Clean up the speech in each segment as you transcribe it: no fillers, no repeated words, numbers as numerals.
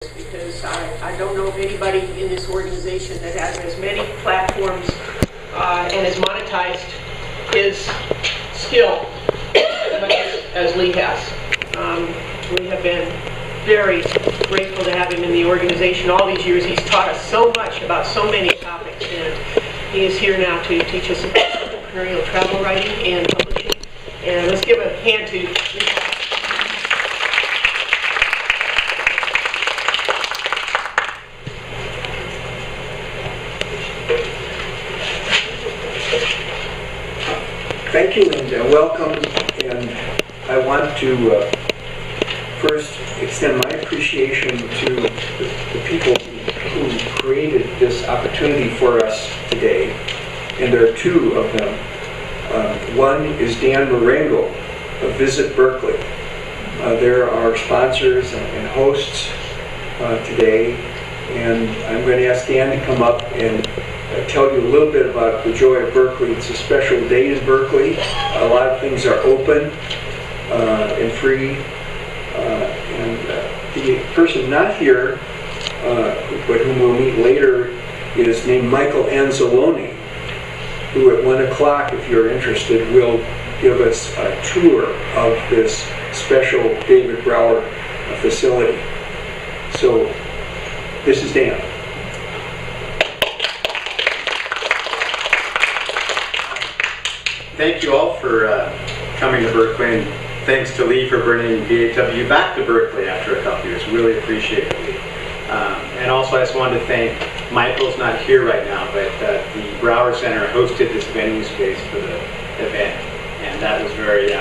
because I don't know of anybody in this organization that has as many platforms and has monetized his skill as much as Lee has. We have been very grateful to have him in the organization all these years. He's taught us so much about so many topics, and he is here now to teach us about entrepreneurial travel writing and publishing. And let's give a hand to Lee. Thank you, Linda. Welcome, and I want to first extend my appreciation to the people who created this opportunity for us today, and there are two of them. One is Dan Marengo of Visit Berkeley. They're our sponsors and hosts today, and I'm going to ask Dan to come up and tell you a little bit about the joy of Berkeley. It's a special day in Berkeley. A lot of things are open and free. And the person not here, but whom we'll meet later, is named Michael Anzalone, who at 1 o'clock, if you're interested, will give us a tour of this special David Brower facility. So, this is Dan. Thank you all for coming to Berkeley, and thanks to Lee for bringing BHW back to Berkeley after a couple years. Really appreciate it, Lee. And also I just wanted to thank, Michael's not here right now, but the Brower Center hosted this venue space for the event, and that was very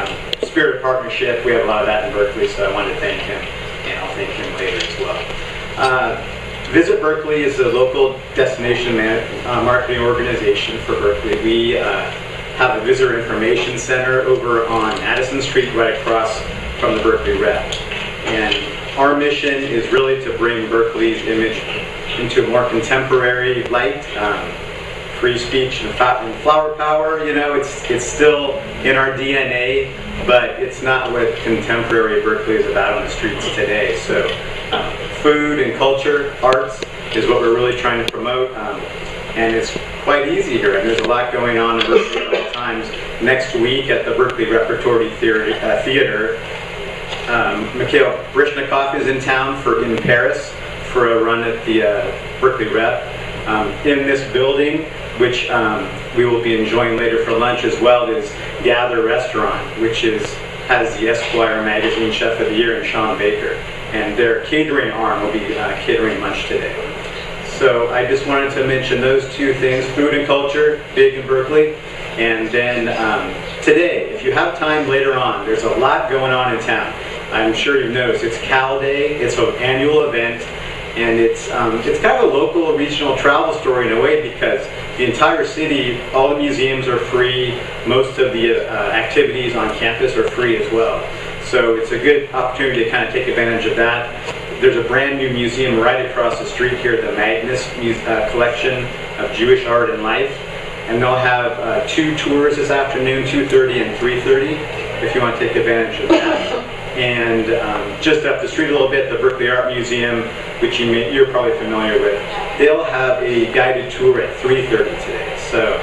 spirit of partnership. We have a lot of that in Berkeley, so I wanted to thank him, and I'll thank him later as well. Visit Berkeley is a local destination marketing organization for Berkeley. We have a visitor information center over on Addison Street, right across from the Berkeley Rep. And our mission is really to bring Berkeley's image into a more contemporary light. Free speech and flower power, you know, it's still in our DNA, but it's not what contemporary Berkeley is about on the streets today. So food and culture, arts, is what we're really trying to promote. And it's quite easy here, and there's a lot going on in Berkeley at all times. Next week at the Berkeley Repertory Theater, Mikhail Brishnikov is in town in Paris for a run at the Berkeley Rep. In this building, which we will be enjoying later for lunch as well, is Gather Restaurant, which has the Esquire magazine Chef of the Year and Sean Baker. And their catering arm will be catering lunch today. So I just wanted to mention those two things, food and culture, big in Berkeley. And then today, if you have time later on, there's a lot going on in town. I'm sure you've noticed, it's Cal Day, it's an annual event, and it's kind of a local, regional travel story in a way, because the entire city, all the museums are free, most of the activities on campus are free as well. So it's a good opportunity to kind of take advantage of that. There's a brand new museum right across the street here, the Magnus Collection of Jewish Art and Life. And they'll have two tours this afternoon, 2:30 and 3:30, if you want to take advantage of that. And just up the street a little bit, the Berkeley Art Museum, which you're probably familiar with, they'll have a guided tour at 3:30 today. So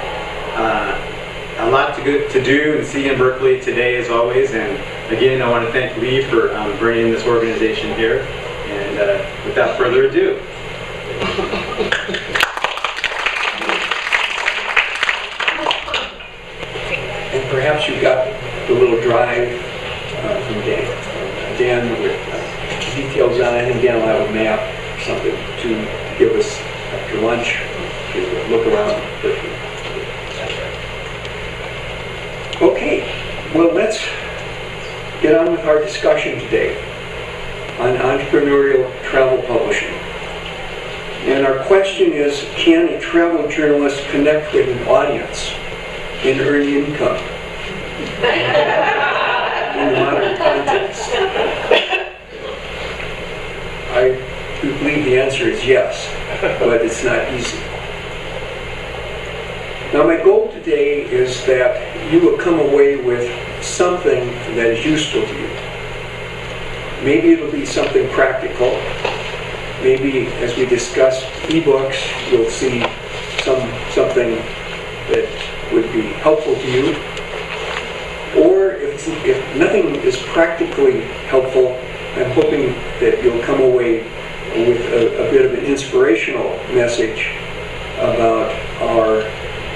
a lot to do and see in Berkeley today, as always. And again, I want to thank Lee for bringing this organization here. And without further ado. And perhaps you got the little drive from Dan with details on it. I think Dan will have a map or something to give us after lunch to look around. Okay, well, let's get on with our discussion today on entrepreneurial travel publishing. And our question is, can a travel journalist connect with an audience and earn income in the modern context? I do believe the answer is yes, but it's not easy. Now, my goal today is that you will come away with something that is useful to you. Maybe it'll be something practical. maybe as we discuss ebooks, you'll see something that would be helpful to you. Or if nothing is practically helpful, I'm hoping that you'll come away with a bit of an inspirational message about our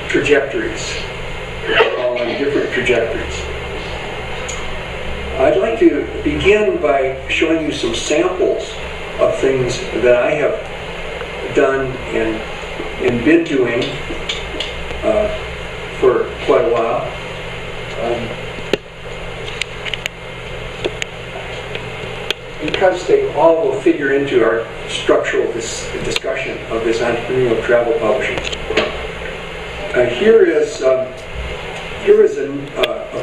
trajectories. We're all on different trajectories. I'd like to begin by showing you some samples of things that I have done and been doing for quite a while. Because they all will figure into our structural discussion of this entrepreneurial travel publishing. Here is a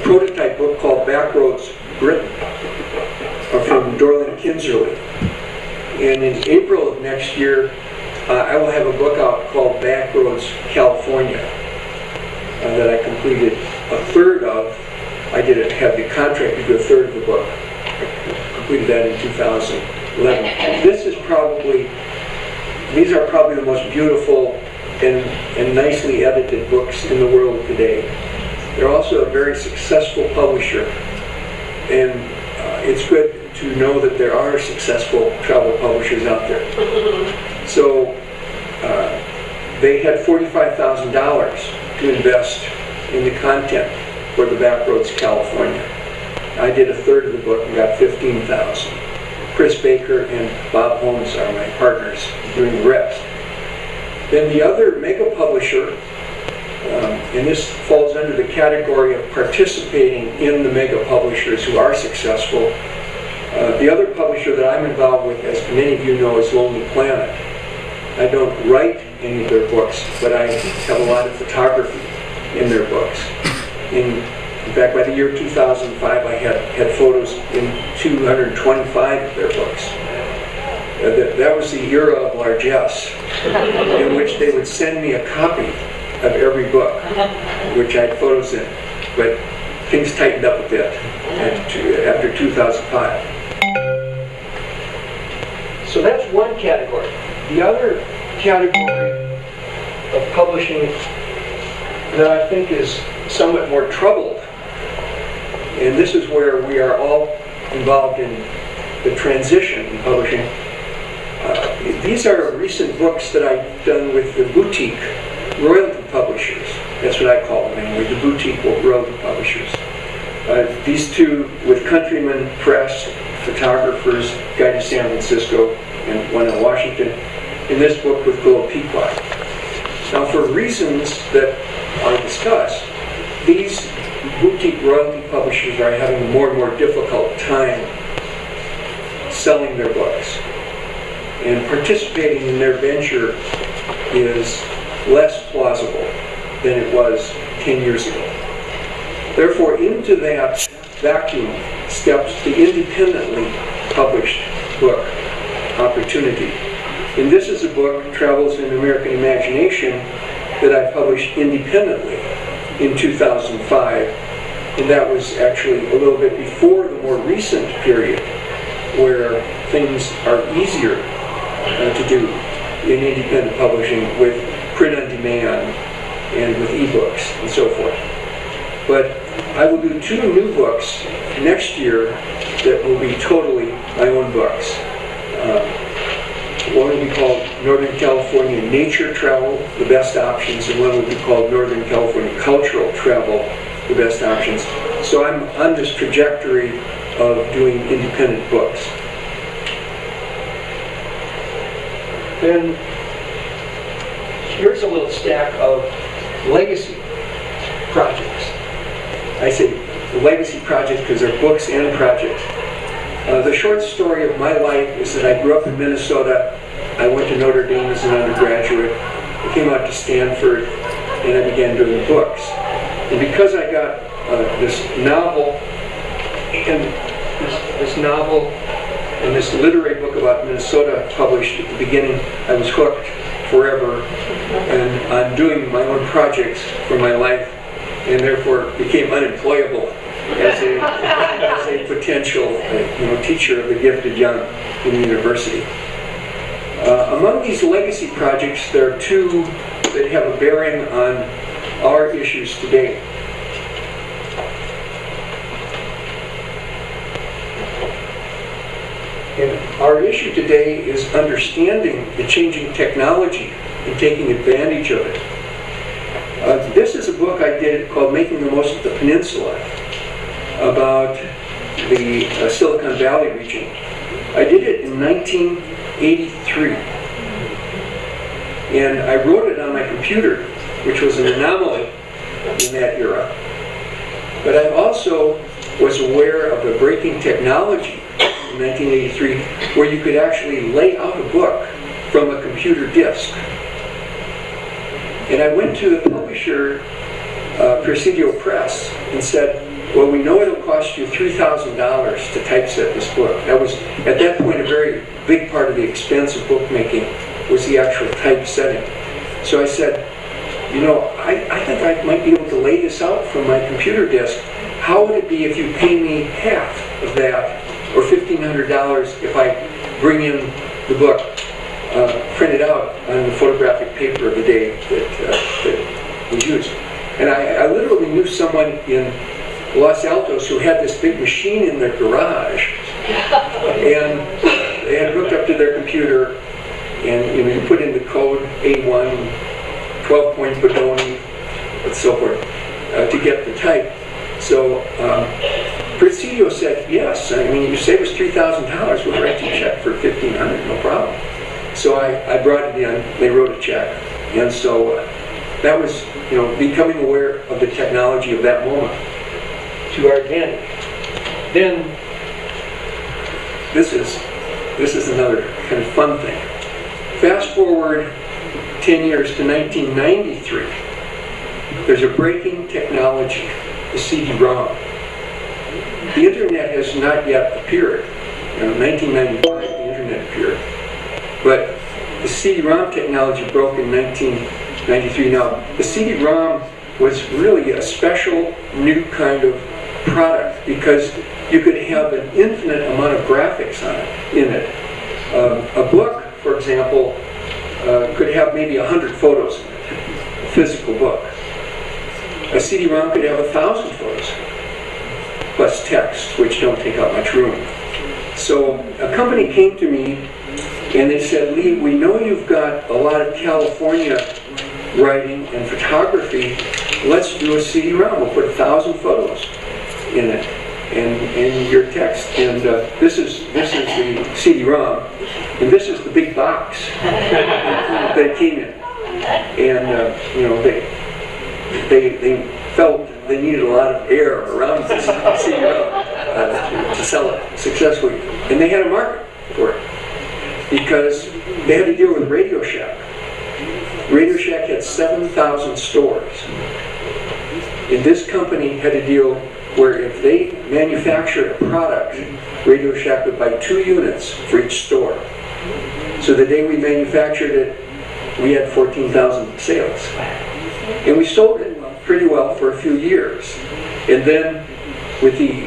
prototype book called Backroads Britain from Dorland Kinserly. And in April of next year, I will have a book out called Backroads California that I completed a third of. I have the contract to do a third of the book. I completed that in 2011. These are probably the most beautiful and nicely edited books in the world today. They're also a very successful publisher, and it's good to know that there are successful travel publishers out there. So they had $45,000 to invest in the content for the Backroads California. I did a third of the book and got $15,000. Chris Baker and Bob Holmes are my partners doing the rest. Then the other mega publisher, and this falls under the category of participating in the mega publishers who are successful. The other publisher that I'm involved with, as many of you know, is Lonely Planet. I don't write any of their books, but I have a lot of photography in their books. In fact, by the year 2005, I had photos in 225 of their books. That was the era of largesse, in which they would send me a copy of every book, which I had photos in. But things tightened up a bit after 2005. So that's one category. The other category of publishing that I think is somewhat more troubled, and this is where we are all involved in the transition in publishing. These are recent books that I've done with the boutique royalty publishers. That's what I call them anyway, the boutique royalty publishers. These two with Countryman Press, photographers, guy to San Francisco and one in Washington, in this book with Gold Pequot. Now, for reasons that are discussed, these boutique royalty publishers are having a more and more difficult time selling their books. And participating in their venture is less plausible than it was 10 years ago. Therefore, into that vacuum steps the independently published book opportunity. And this is a book, Travels in American Imagination, that I published independently in 2005. And that was actually a little bit before the more recent period where things are easier to do in independent publishing with print on demand and with ebooks and so forth. But I will do 2 new books next year that will be totally my own books. One will be called Northern California Nature Travel, The Best Options, and one will be called Northern California Cultural Travel, The Best Options. So I'm on this trajectory of doing independent books. Then here's a little stack of legacy projects. I say legacy projects because they're books and projects. The short story of my life is that I grew up in Minnesota. I went to Notre Dame as an undergraduate. I came out to Stanford, and I began doing books. And because I got this novel and this literary book about Minnesota published at the beginning, I was hooked forever. And I'm doing my own projects for my life, and therefore became unemployable as a potential teacher of the gifted young in the university. among these legacy projects, there are two that have a bearing on our issues today. And our issue today is understanding the changing technology and taking advantage of it. This is a book I did called Making the Most of the Peninsula, about the Silicon Valley region. I did it in 1983. And I wrote it on my computer, which was an anomaly in that era. But I also was aware of the breaking technology in 1983 where you could actually lay out a book from a computer disk. And I went to the publisher, Presidio Press, and said, well, we know it'll cost you $3,000 to typeset this book. That was, at that point, a very big part of the expense of bookmaking was the actual typesetting. So I said, you know, I think I might be able to lay this out from my computer disk. How would it be if you pay me half of that, or $1,500 if I bring in the book printed out on the photographic paper of the day that was used? And I literally knew someone in Los Altos who had this big machine in their garage, and they had hooked up to their computer, and you put in the code A1, 12-point Bodoni, and so forth, to get the type. So Presidio said, yes, I mean, you save us $3,000, we'll write you a check for $1,500, no problem. So I brought it in, they wrote a check, and so that was, becoming aware of the technology of that moment to our advantage. Then, this is another kind of fun thing. Fast forward 10 years to 1993. There's a breaking technology, the CD-ROM. The internet has not yet appeared. In 1995, the internet appeared. But the CD-ROM technology broke in 1993. Now, the CD-ROM was really a special new kind of product because you could have an infinite amount of graphics in it. A book, for example, could have maybe 100 photos in it, a physical book. A CD-ROM could have 1,000 photos, plus text, which don't take up much room. So a company came to me and they said, Lee, we know you've got a lot of California writing and photography. Let's do a CD-ROM. We'll put 1,000 photos in it and your text. And this is the CD-ROM, and this is the big box that it came in. And they felt they needed a lot of air around this CD-ROM to sell it successfully, and they had a market for it because they had to deal with Radio Shack. Radio Shack had 7,000 stores, and this company had to deal where if they manufactured a product, Radio Shack would buy 2 units for each store. So the day we manufactured it, we had 14,000 sales. And we sold it pretty well for a few years. And then with the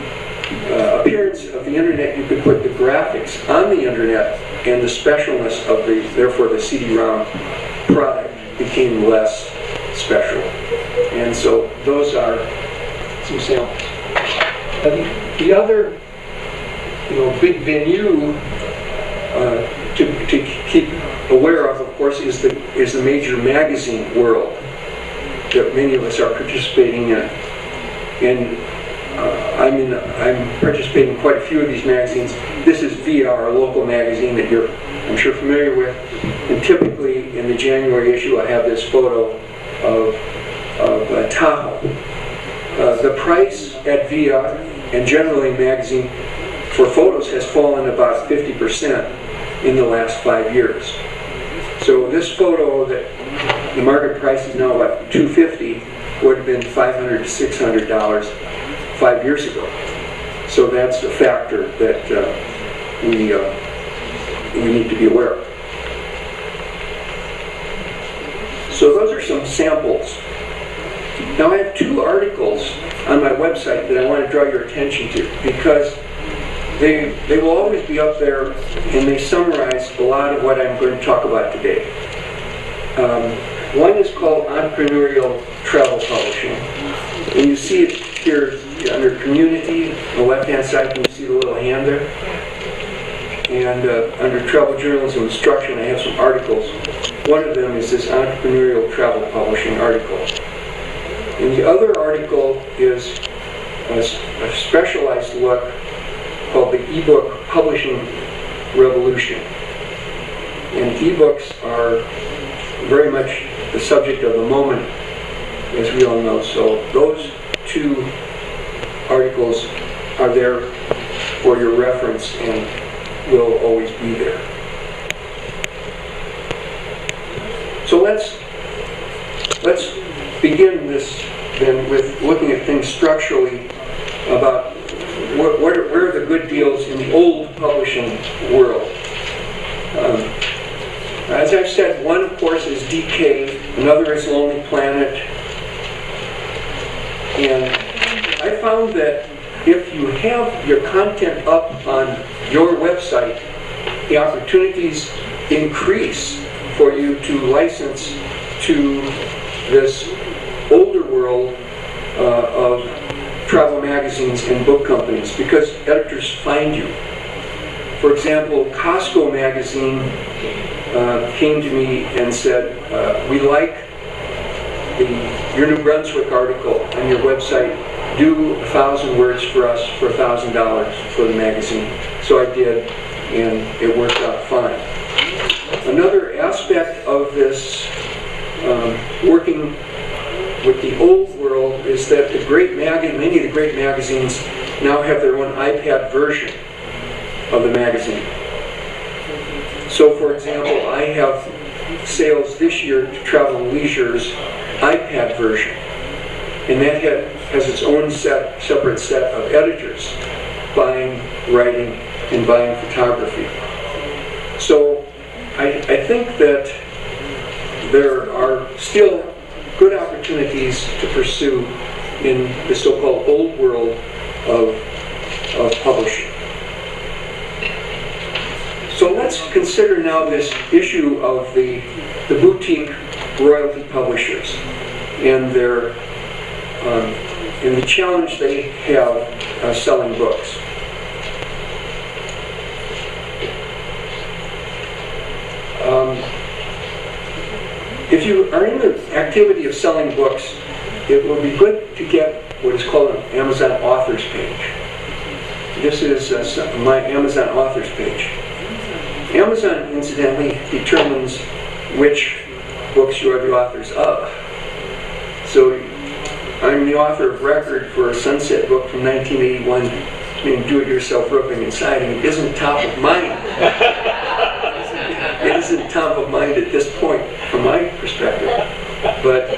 appearance of the internet, you could put the graphics on the internet, and the specialness of therefore the CD-ROM product became less special. And so those are some samples. The other big venue to keep aware of course, is the major magazine world that many of us are participating in. And I'm participating in quite a few of these magazines. This is VR, a local magazine that you're, I'm sure, familiar with. And typically in the January issue, I have this photo of Tahoe. The price at VR and generally magazine for photos has fallen about 50% in the last 5 years. So this photo that the market price is now about $250 would have been $500 to $600 5 years ago. So that's a factor that we need to be aware of. So those are some samples. Now I have 2 articles on my website that I want to draw your attention to because they will always be up there, and they summarize a lot of what I'm going to talk about today. One is called Entrepreneurial Travel Publishing, and you see it here under Community. On the left-hand side, can you see the little hand there? And under Travel Journalism Instruction, I have some articles. One of them is this Entrepreneurial Travel Publishing article. And the other article is a specialized look called the ebook publishing revolution. And ebooks are very much the subject of the moment, as we all know. So those two articles are there for your reference and will always be there. So let's begin this then with looking at things structurally about where are the good deals in the old publishing world. As I've said, one of course is DK, another is Lonely Planet, and I found that if you have your content up on your website, the opportunities increase for you to license to this older world of travel magazines and book companies, because editors find you. For example, Costco magazine came to me and said, we like your New Brunswick article on your website. Do 1,000 words for us for $1,000 for the magazine. So I did, and it worked out fine. Another aspect of this working with the old world is that many of the great magazines now have their own iPad version of the magazine. So for example, I have sales this year to Travel and Leisure's iPad version, and that has its own separate set of editors, buying, writing, and buying photography. So I think that there are still good opportunities to pursue in the so-called old world of publishing. So let's consider now this issue of the boutique royalty publishers and their and the challenge they have selling books. If you are in the activity of selling books, it will be good to get what is called an Amazon authors page. This is my Amazon authors page. Amazon, incidentally, determines which books you are the authors of. So I'm the author of record for a Sunset book from 1981 named Do-It-Yourself Roofing and Siding. It isn't top of mind. It isn't top of mind at this point, from my perspective. But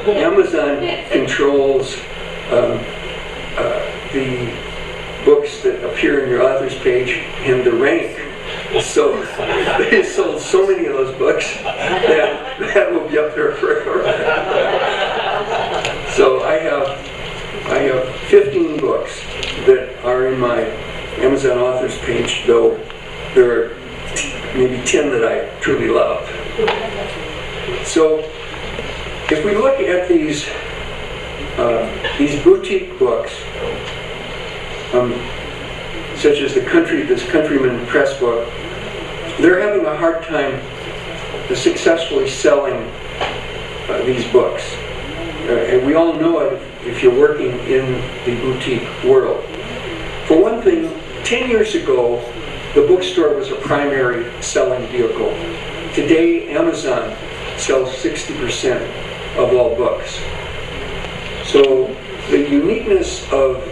Amazon controls the books that appear in your author's page and the rank. So they sold so many of those books that will be up there forever. So I have 15 books that are in my Amazon authors page, though there are maybe 10 that I truly love. So if we look at these boutique books, such as this Countryman Press book, they're having a hard time successfully selling these books. And we all know it if you're working in the boutique world. For one thing, 10 years ago, the bookstore was a primary selling vehicle. Today, Amazon sells 60% of all books. So the uniqueness of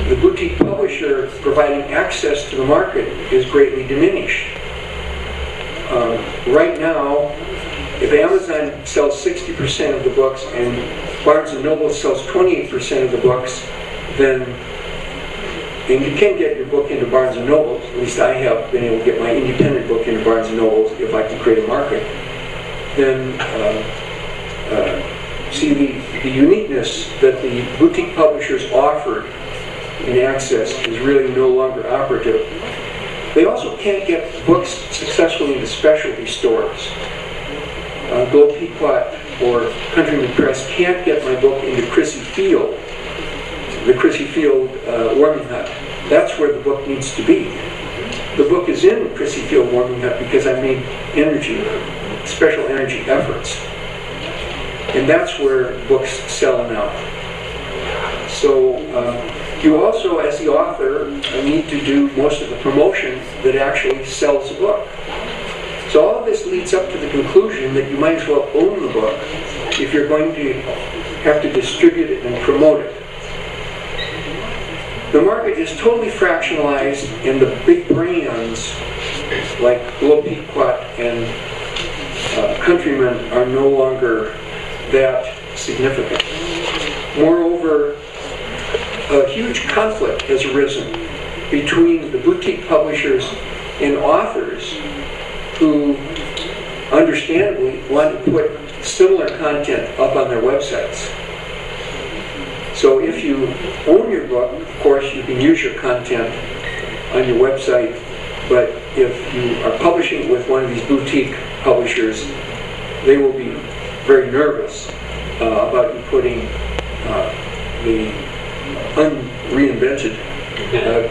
the boutique publisher providing access to the market is greatly diminished. Right now, if Amazon sells 60% of the books and Barnes & Noble sells 28% of the books, and you can get your book into Barnes & Noble, at least I have been able to get my independent book into Barnes & Noble if I can create a market, then see the uniqueness that the boutique publishers offered and access is really no longer operative. They also can't get books successfully into specialty stores. Globe Pequot or Countryman Press can't get my book into Chrissy Field, the Chrissy Field Warming Hut. That's where the book needs to be. The book is in Chrissy Field Warming Hut because I made special energy efforts. And that's where books sell now. So you also, as the author, need to do most of the promotion that actually sells a book. So all of this leads up to the conclusion that you might as well own the book if you're going to have to distribute it and promote it. The market is totally fractionalized, and the big brands like Globe Pequot and Countryman are no longer that significant. Moreover, a huge conflict has arisen between the boutique publishers and authors who understandably want to put similar content up on their websites. So if you own your book, of course, you can use your content on your website, but if you are publishing with one of these boutique publishers, they will be very nervous about you putting the unreinvented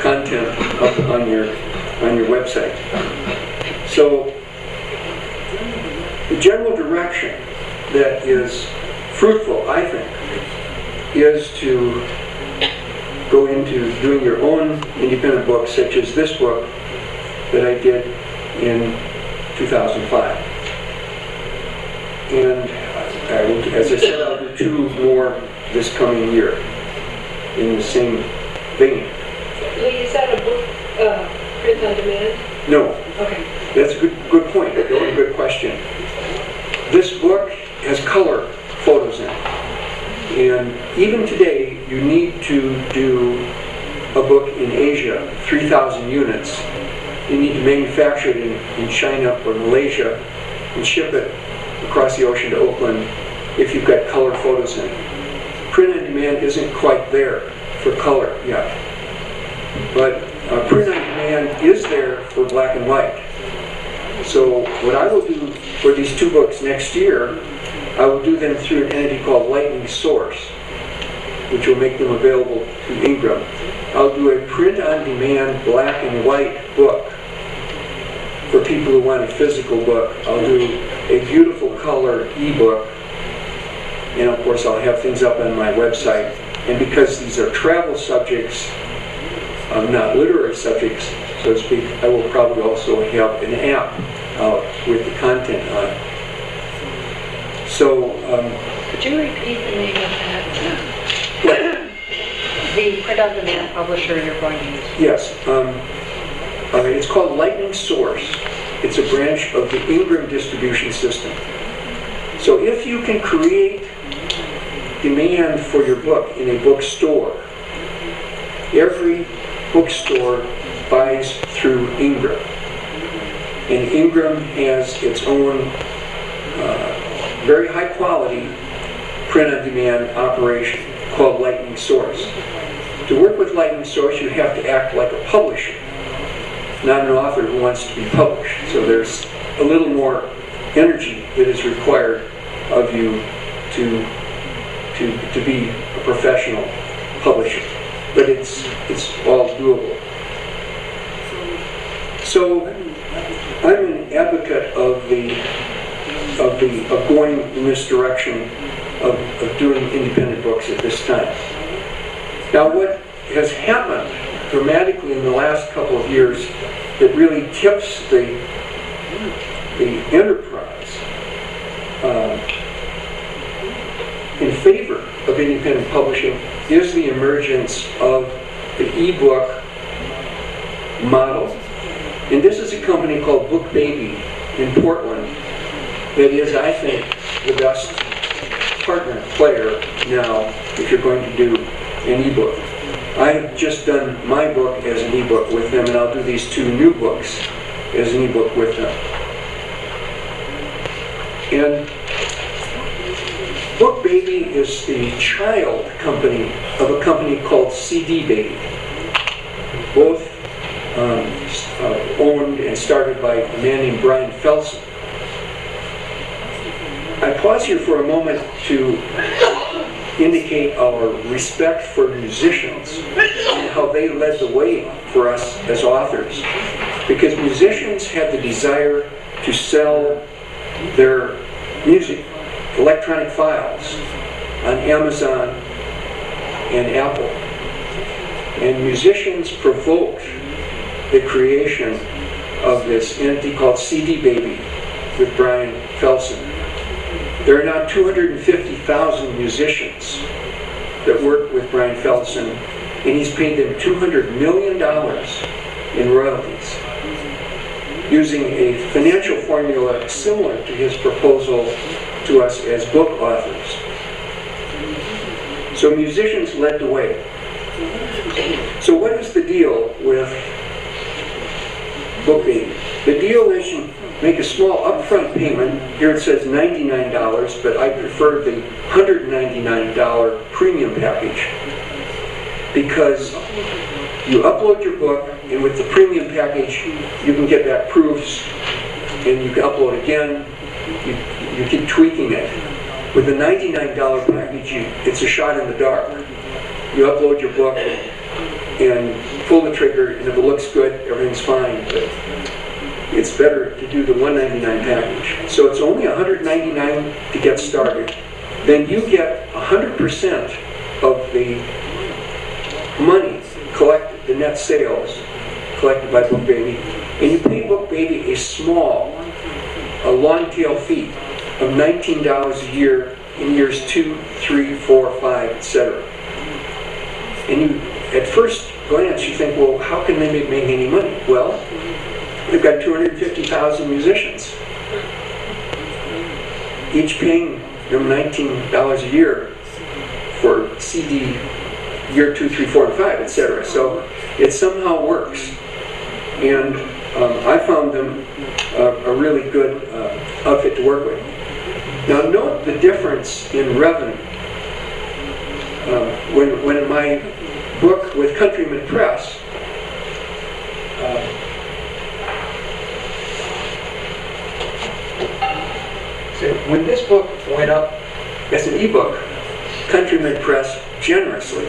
content up on your website. So the general direction that is fruitful, I think, is to go into doing your own independent books, such as this book that I did in 2005. And I will, as I said, I'll do 2 more this coming year in the same vein. Lee, is that a book print on demand? No. Okay. That's a good point. A good question. This book has color photos in it. And even today, you need to do a book in Asia, 3,000 units. You need to manufacture it in China or Malaysia and ship it across the ocean to Oakland if you've got color photos in it. Print on demand isn't quite there for color yet. But print on demand is there for black and white. So what I will do for these 2 books next year, I will do them through an entity called Lightning Source, which will make them available through Ingram. I'll do a print-on-demand black and white book for people who want a physical book. I'll do a beautiful color ebook, and of course I'll have things up on my website. And because these are travel subjects, not literary subjects, so to speak, I will probably also have an app out with the content on it. So, could you repeat the name of that? The print-on-demand publisher you're going to use? Yes. It's called Lightning Source. It's a branch of the Ingram distribution system. So if you can create demand for your book in a bookstore, every bookstore buys through Ingram. And Ingram has its own very high quality print-on-demand operation called Lightning Source. To work with Lightning Source, you have to act like a publisher, not an author who wants to be published. So there's a little more energy that is required of you to be a professional publisher. But it's all doable. So I'm an advocate of going in this direction of doing independent books at this time. Now what has happened dramatically in the last couple of years that really tips the enterprise in favor of independent publishing is the emergence of the ebook model. And this is a company called Book Baby in Portland that is, I think, the best partner player now if you're going to do an ebook. I have just done my book as an ebook with them, and I'll do these 2 new books as an ebook with them. And Book Baby is the child company of a company called CD Baby. both owned and started by a man named Brian Felsen. I pause here for a moment to indicate our respect for musicians and how they led the way for us as authors. Because musicians had the desire to sell their music, electronic files, on Amazon and Apple. And musicians provoked the creation of this entity called CD Baby with Brian Felsen. There are now 250,000 musicians that work with Brian Felsen, and he's paid them $200 million in royalties, using a financial formula similar to his proposal to us as book authors. So musicians led the way. So what is the deal with Book Baby? The deal is you make a small upfront payment. Here it says $99, but I prefer the $199 premium package, because you upload your book, and with the premium package, you can get back proofs, and you can upload again. You keep tweaking it. With the $99 package, it's a shot in the dark. You upload your book and pull the trigger, and if it looks good, everything's fine. But it's better to do the $199 package. So it's only $199 to get started. Then you get 100% of the money collected, the net sales collected by Book Baby, and you pay Book Baby a long tail fee of $19 a year in years 2, 3, 4, 5, etc. And you, at first glance, you think, well, how can they make any money? Well, they've got 250,000 musicians, each paying them $19 a year for CD year 2, 3, 4, and 5, etc. So it somehow works. And I found them a really good outfit to work with. Now note the difference in revenue. When in my book with Countryman Press, when this book went up as an ebook, Countryman Press generously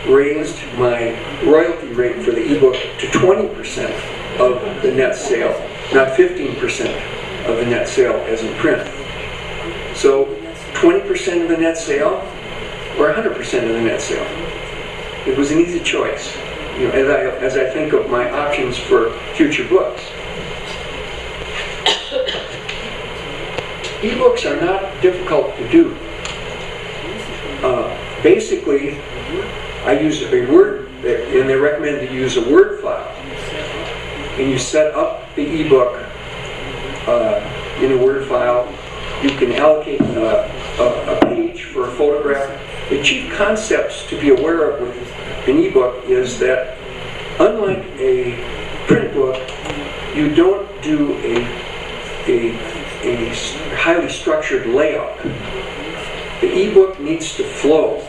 raised my royalty rate for the ebook to 20% of the net sale, not 15% of the net sale as in print. So 20% of the net sale or 100% of the net sale. It was an easy choice, as I think of my options for future books. Ebooks are not difficult to do. Basically, I use a Word, and they recommend to use a Word file. And you set up the ebook in a Word file. You can allocate a page for a photograph. The chief concepts to be aware of with an ebook is that, unlike a print book, you don't do a highly structured layout. The ebook needs to flow,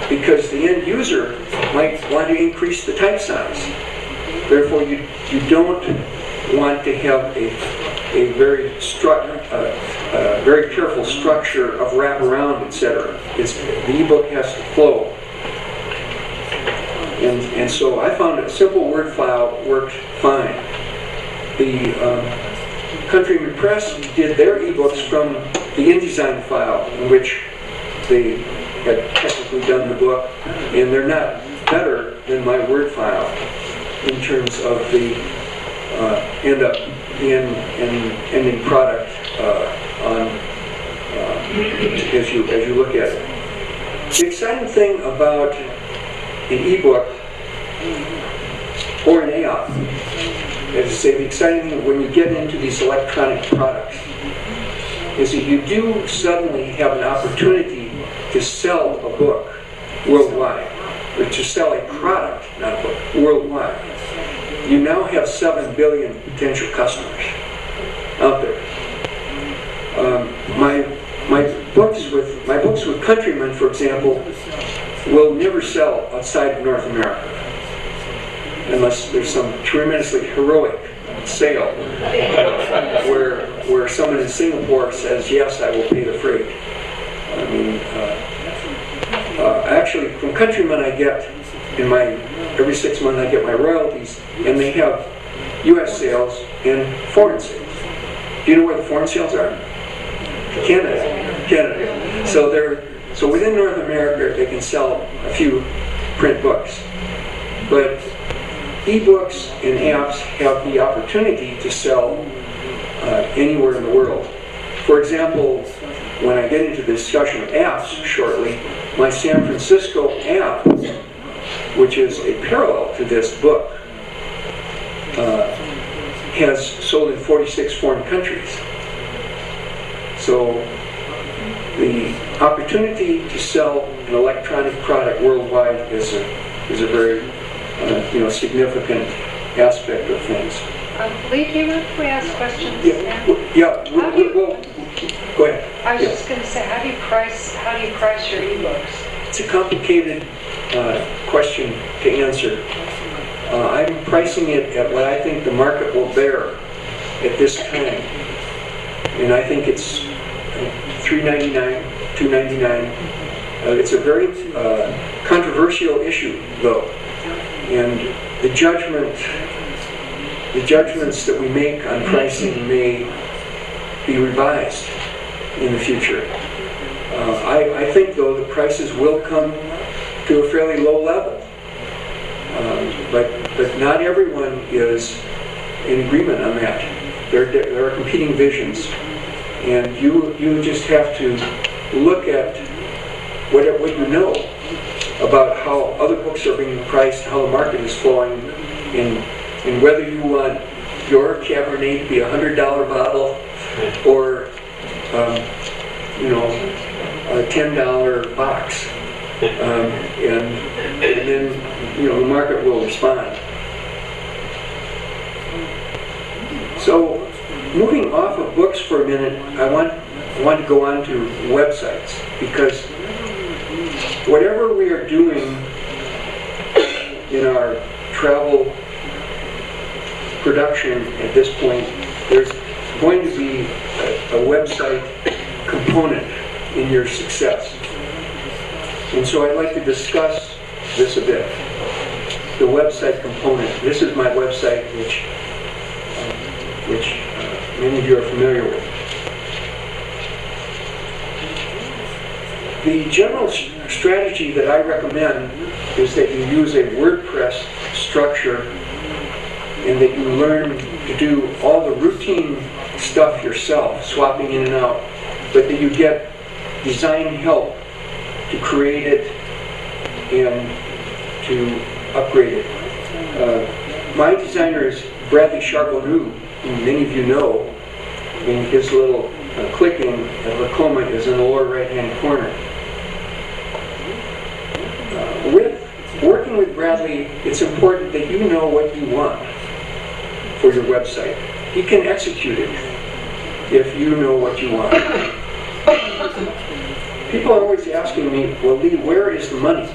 because the end user might want to increase the type size. Therefore, you don't want to have a very careful structure of wraparound, etc. The ebook has to flow. And so I found a simple Word file worked fine. The Countryman Press did their ebooks from the InDesign file, in which they had technically done the book, and they're not better than my Word file in terms of the ending product as you look at it. The exciting thing about an ebook or an AOP, as I say, the exciting thing when you get into these electronic products is that you do suddenly have an opportunity to sell a book worldwide, or to sell a product, not a book, worldwide. You now have 7 billion potential customers out there. My books with Countryman, for example, will never sell outside of North America. unless there's some tremendously heroic sale where someone in Singapore says, yes, I will pay the freight. I mean, actually, from Countrymen I get every 6 months I get my royalties, and they have U.S. sales and foreign sales. Do you know where the foreign sales are? Canada. So within North America, they can sell a few print books. But e-books and apps have the opportunity to sell anywhere in the world. For example, when I get into the discussion of apps shortly, my San Francisco app, which is a parallel to this book, has sold in 46 foreign countries. So the opportunity to sell an electronic product worldwide is a very significant aspect of things. Lee, do you mind if we ask questions? Go ahead. I was just going to say, how do you price your ebooks? It's a complicated question to answer. I'm pricing it at what I think the market will bear at this time, and I think it's $3.99, $2.99. It's a very controversial issue, though, and the judgments that we make on pricing may be revised in the future. I think, though, the prices will come to a fairly low level, but not everyone is in agreement on that. There are competing visions, and you just have to look at what you know about how other books are being priced, how the market is flowing, and whether you want your Cabernet to be a $100 bottle or a $10 box, and then the market will respond. So, moving off of books for a minute, I want to go on to websites, because whatever we are doing in our travel production at this point, there's going to be a website component in your success. And so I'd like to discuss this a bit. The website component. This is my website, which many of you are familiar with. The general strategy that I recommend is that you use a WordPress structure and that you learn to do all the routine stuff yourself, swapping in and out, but that you get design help to create it and to upgrade it. My designer is Bradley Charbonneau, who many of you know, and his little clicking Racoma is in the lower right-hand corner. With working with Bradley, it's important that you know what you want for your website. He can execute it if you know what you want. People are always asking me, well, Lee, where is the money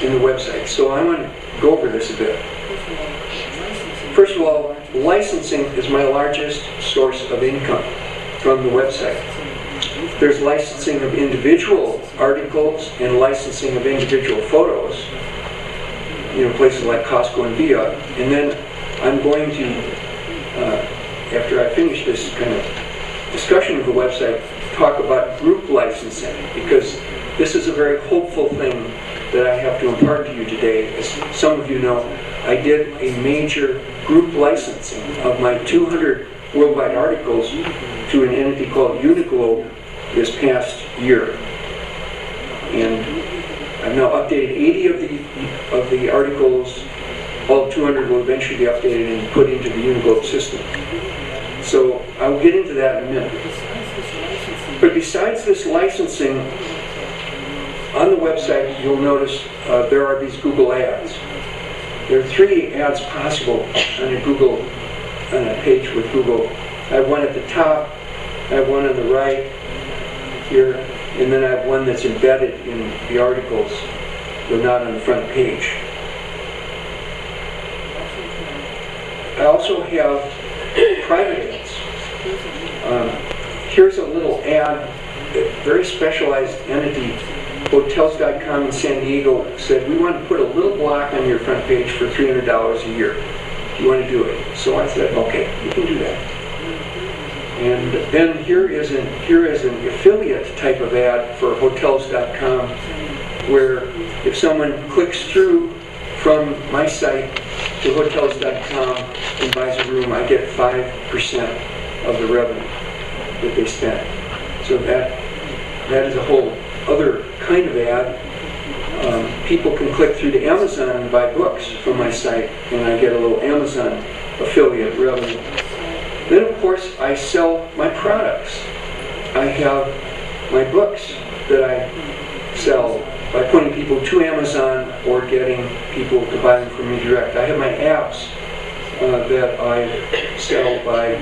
in the website? So I want to go over this a bit. First of all, licensing is my largest source of income from the website. There's licensing of individual articles and licensing of individual photos, places like Costco and Via. And then I'm going to, after I finish this kind of discussion of the website, talk about group licensing, because this is a very hopeful thing that I have to impart to you today. As some of you know, I did a major group licensing of my 200 worldwide articles to an entity called Uniglobe this past year. And I've now updated 80 of the articles. All 200 will eventually be updated and put into the Uniglobe system. So I'll get into that in a minute. But besides this licensing, on the website you'll notice there are these Google ads. There are 3 ads possible on a page with Google. I have one at the top, I have one on the right here, and then I have one that's embedded in the articles, but not on the front page. also have private ads. Here's a little ad, a very specialized entity, Hotels.com in San Diego said, we want to put a little block on your front page for $300 a year. Do you want to do it? So I said, okay, you can do that. And then here is an affiliate type of ad for Hotels.com, where if someone clicks through from my site to Hotels.com and buys a room, I get 5% of the revenue that they spend. So that is a whole other kind of ad. People can click through to Amazon and buy books from my site, and I get a little Amazon affiliate revenue. Then, of course, I sell my products. I have my books that I sell by pointing people to Amazon or getting people to buy them from me direct. I have my apps that I sell by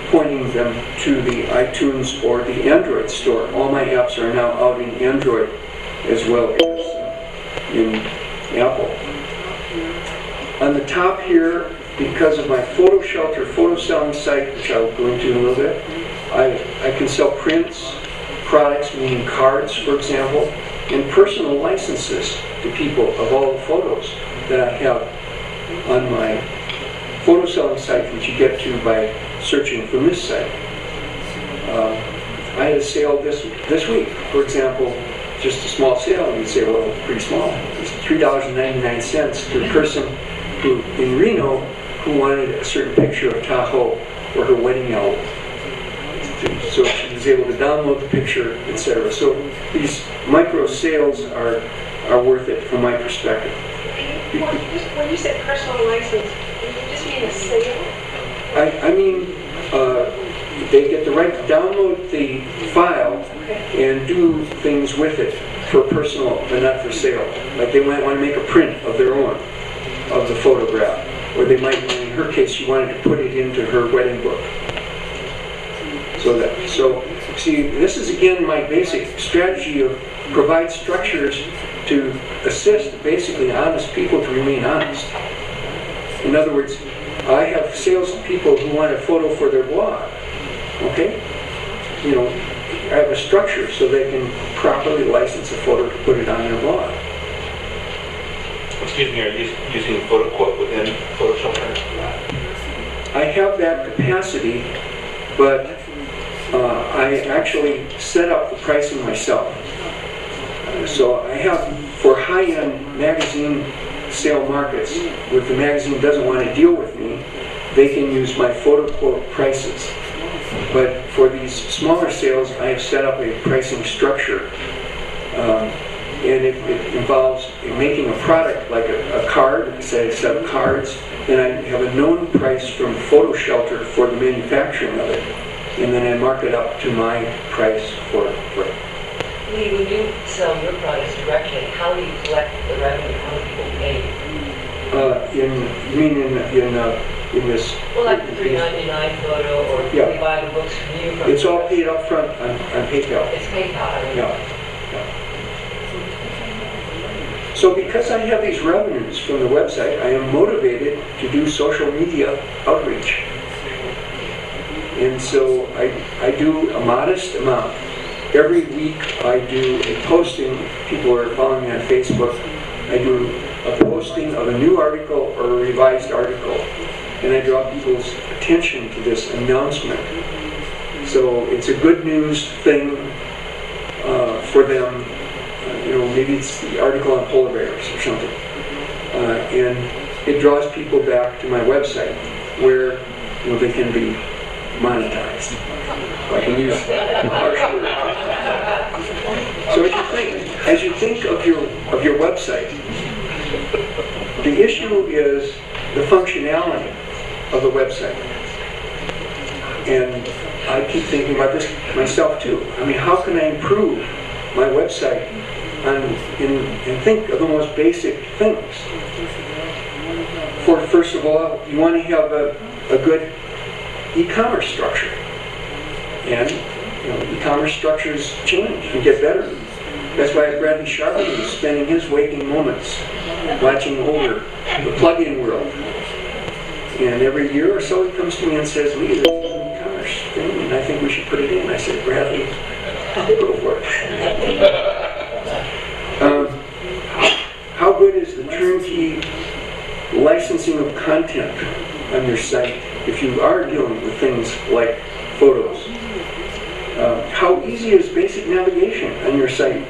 pointing them to the iTunes or the Android store. All my apps are now out in Android as well as in Apple. On the top here, because of my photo shelter, photo selling site, which I'll go into in a little bit, I can sell prints, products, meaning cards, for example, and personal licenses to people of all the photos that I have on my photo selling site, which you get to by searching from this site. I had a sale this week, for example, just a small sale, and you'd say, well, pretty small. It's $3.99 to a person who, in Reno, who wanted a certain picture of Tahoe or her wedding album. So she was able to download the picture, etc. So these micro sales are worth it from my perspective. When you said personal license, did you just mean a sale? I mean, they get the right to download the file and do things with it for personal and not for sale. Like they might want to make a print of their own, of the photograph. Or they might, in her case, she wanted to put it into her wedding book. So see, this is again my basic strategy of provide structures to assist basically honest people to remain honest. In other words, I have salespeople who want a photo for their blog. Okay? You know, I have a structure so they can properly license a photo to put it on their blog. Excuse me, are you using photo quote within Photoshop? I have that capacity, but I actually set up the pricing myself. So I have, for high-end magazine sale markets, if the magazine doesn't want to deal with me, they can use my photo quote prices. But for these smaller sales, I have set up a pricing structure. And it involves making a product like a card, say a set of cards, and I have a known price from Photo Shelter for the manufacturing of it, and then I mark it up to my price for it. Lee, when you sell your products directly, how do you collect the revenue? How do people pay In this? Well, like the $3.99 photo, or Yeah. we buy the books from you. It's all paid up front on PayPal. It's PayPal. I mean. Yeah. So because I have these revenues from the website, I am motivated to do social media outreach. And so I do a modest amount. Every week I do a posting. People are following me on Facebook. I do a posting of a new article or a revised article. And I draw people's attention to this announcement. So it's a good news thing for them. You know, maybe it's the article on polar bears or something. And it draws people back to my website where, you know, they can be monetized. I can use harsh words. So as you think of your website, the issue is the functionality of the website. And I keep thinking about this myself too. I mean, how can I improve my website and think of the most basic things? First of all, you want to have a good e-commerce structure. And you know, e-commerce structures change and get better. That's why Bradley Sharp is spending his waking moments watching over the plug-in world. And every year or so he comes to me and says, Lee, there's an e-commerce thing, and I think we should put it in. I said, Bradley, go for it. How good is the turnkey licensing of content on your site if you are dealing with things like photos? How easy is basic navigation on your site?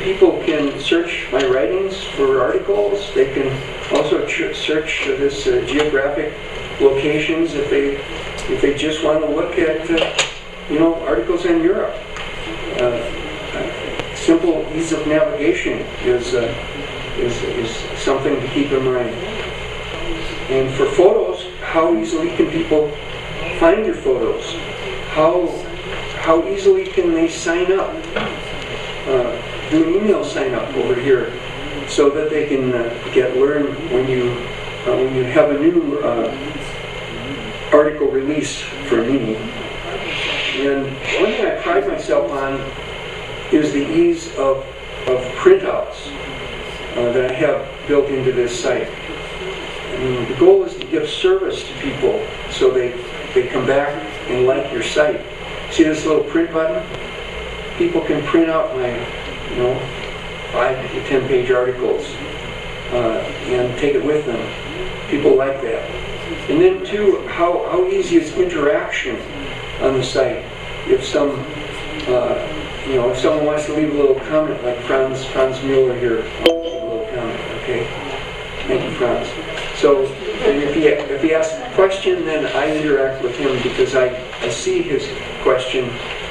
People can search my writings for articles. They can also search this geographic locations if they just want to look at articles in Europe. Simple ease of navigation is something to keep in mind. And for photos, how easily can people find your photos? How easily can they sign up? Do an email sign up over here so that they can learn when you have a new article release for me. And one thing I pride myself on is the ease of printouts that I have built into this site. And the goal is to give service to people so they come back and like your site. See this little print button? People can print out my 5 to 10 page articles and take it with them. People like that. And then too, how easy is interaction on the site? If if someone wants to leave a little comment, like Franz Mueller here, I'll leave a little comment, okay? Thank you, Franz. So, and if he asks a question, then I interact with him because I see his question,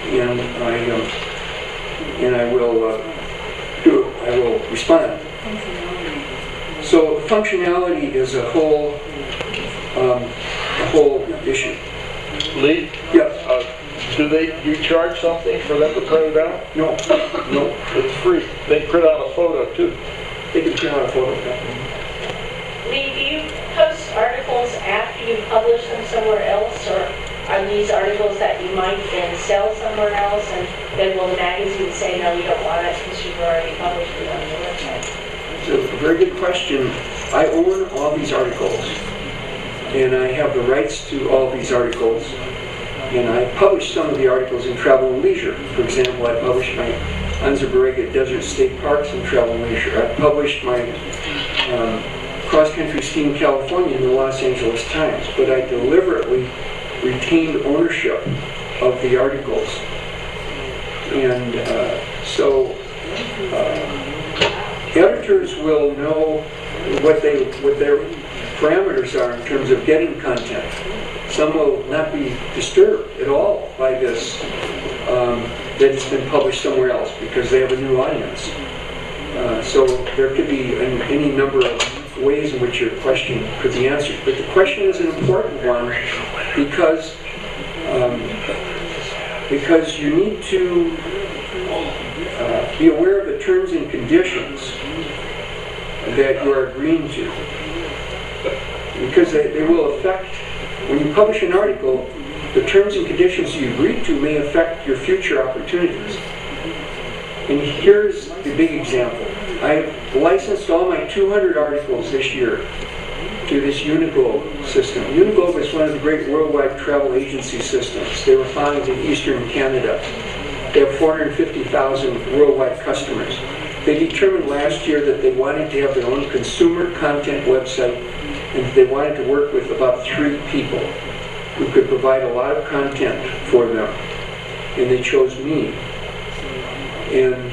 and I will respond. So functionality is a whole issue. Lee? Yes. Do you charge something for them to print it out? No, It's free. They print out a photo too. they can print out a photo. Lee, do you post articles after you publish them somewhere else, or are these articles that you might then sell somewhere else, and then will the magazine say, no, you don't want it because you've already published it on your website? It's a very good question. I own all these articles, and I have the rights to all these articles. And I published some of the articles in Travel and Leisure. For example, I published my Anza-Borrega Desert State Parks in Travel and Leisure. I published my cross-country skiing California in the Los Angeles Times, but I deliberately retained ownership of the articles. And editors will know what their parameters are in terms of getting content. Some will not be disturbed at all by this, that it's been published somewhere else because they have a new audience. So there could be any number of ways in which your question could be answered. But the question is an important one because you need to be aware of the terms and conditions that you are agreeing to. Because they will affect, when you publish an article, the terms and conditions you agree to may affect your future opportunities. And here's the big example. I licensed all my 200 articles this year to this Uniglobe system. Uniglobe is one of the great worldwide travel agency systems. They were founded in Eastern Canada. They have 450,000 worldwide customers. They determined last year that they wanted to have their own consumer content website, and they wanted to work with about 3 people who could provide a lot of content for them. And they chose me. And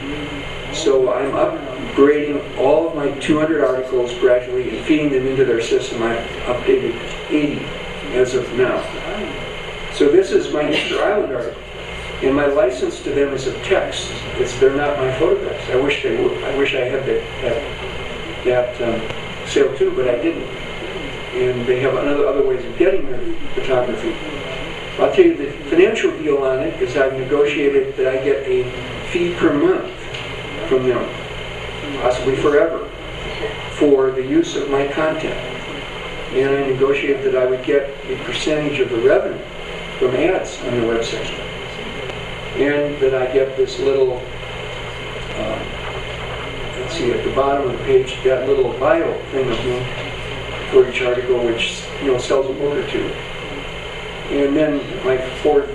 so I'm upgrading all of my 200 articles gradually and feeding them into their system. I've updated 80 as of now. So this is my Easter Island article. And my license to them is of text. They're not my photographs. I wish they were. I wish I had that sale too, but I didn't. And they have other ways of getting their photography. I'll tell you the financial deal on it is I've negotiated that I get a fee per month from them, possibly forever, for the use of my content. And I negotiated that I would get a percentage of the revenue from ads on the website. And that I get this little, let's see, at the bottom of the page, that little bio thing of me for each article, which sells a book or two. And then my fourth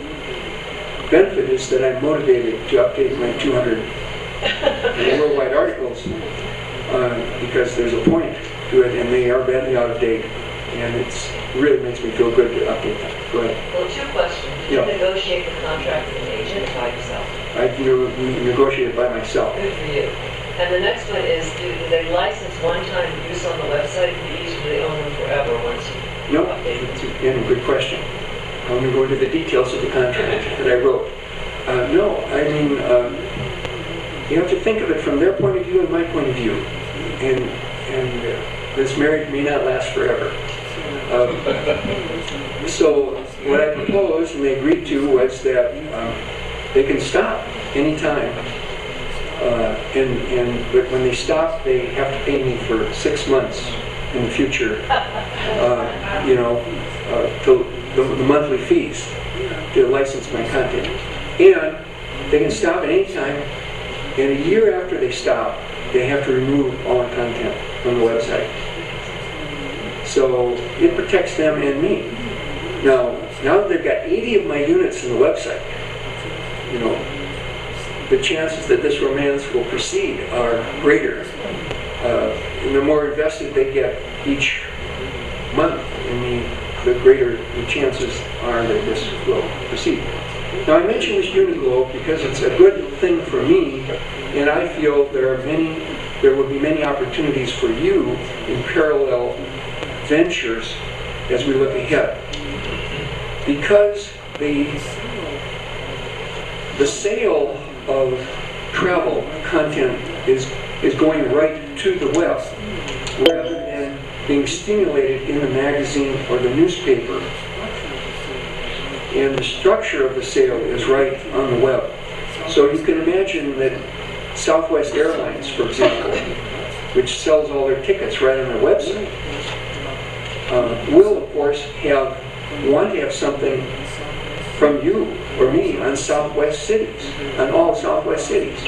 benefit is that I'm motivated to update my 200 worldwide articles because there's a point to it, and they are badly out of date, and it's really makes me feel good to update them. Go ahead. Well, two questions. Did you negotiate the contract with an agent by yourself? I negotiated by myself. Good for you. And the next one is, do they license one-time use on the website for these, or do they own them forever once you No, update them? it's again a good question. I'm going to go into the details of the contract that I wrote. No, I mean, you have to think of it from their point of view and my point of view. And this marriage may not last forever. So what I proposed and they agreed to was that they can stop anytime. But when they stop, they have to pay me for 6 months in the future. The monthly fees to license my content. And they can stop at any time, and a year after they stop, they have to remove all the content from the website. So it protects them and me. Now that they've got 80 of my units in the website, the chances that this romance will proceed are greater. And the more invested they get each month in me, the greater the chances are that this will proceed. Now I mention this Uniglobe because it's a good thing for me, and I feel there will be many opportunities for you in parallel ventures as we look ahead. Because the sale of travel content is going right to the web rather than being stimulated in the magazine or the newspaper. And the structure of the sale is right on the web. So you can imagine that Southwest Airlines, for example, which sells all their tickets right on their website, will of course want to have something from you or me on Southwest cities, on all Southwest cities.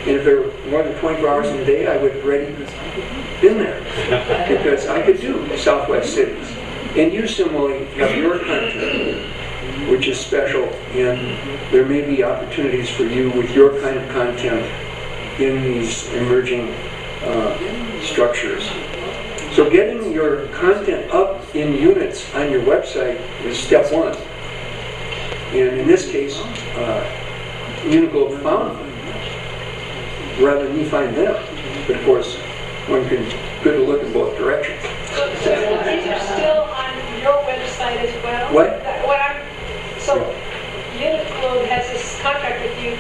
And if there were more than 24 hours in a day, I would have already been there because I could do Southwest cities. And you similarly have your content, which is special, and there may be opportunities for you with your kind of content in these emerging structures. So getting your content up in units on your website is step one. And in this case, Uniglobe found them rather than me find them. But of course, one can good to look in both directions. So these are still on your website as well? What? Uniglobe has this contract with you.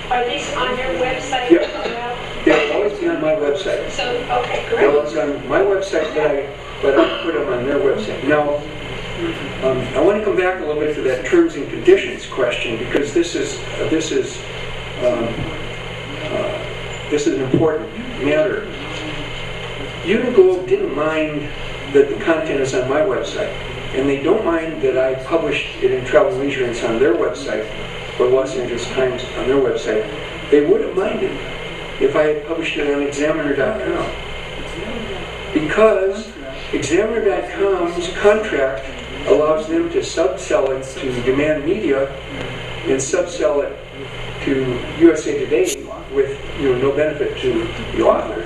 Are these on your website Yeah. as well? They'll always be on my website. So, okay, They're great. always on my website, but I put them on their website. Now, I want to come back a little bit to that terms and conditions question because this is an important matter. Uniglobe didn't mind that the content is on my website, and they don't mind that I published it in Travel and Leisure and it's on their website, or Los Angeles Times on their website. They would have minded if I had published it on Examiner.com, because Examiner.com's contract allows them to subsell it to Demand Media and subsell it to USA Today with no benefit to the author.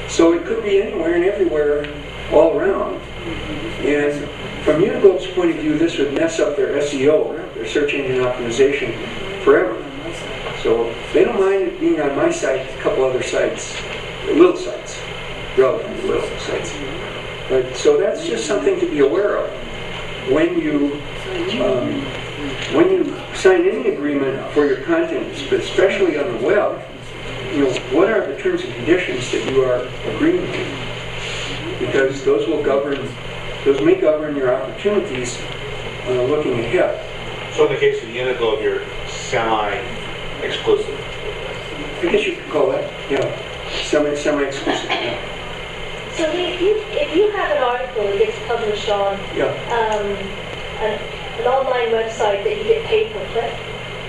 So it could be anywhere and everywhere all around. And from Uniglobe's point of view, this would mess up their SEO, their search engine optimization, forever. So they don't mind it being on my site, a couple other sites, little sites, relatively little sites. But so that's just something to be aware of when you sign any agreement for your content, especially on the web. What are the terms and conditions that you are agreeing to? Because those may govern your opportunities looking ahead. So in the case of Uniglobe, you're semi-exclusive. I guess you could call that, semi-exclusive. Yeah. So if you have an article that gets published on an online website that you get paid per click,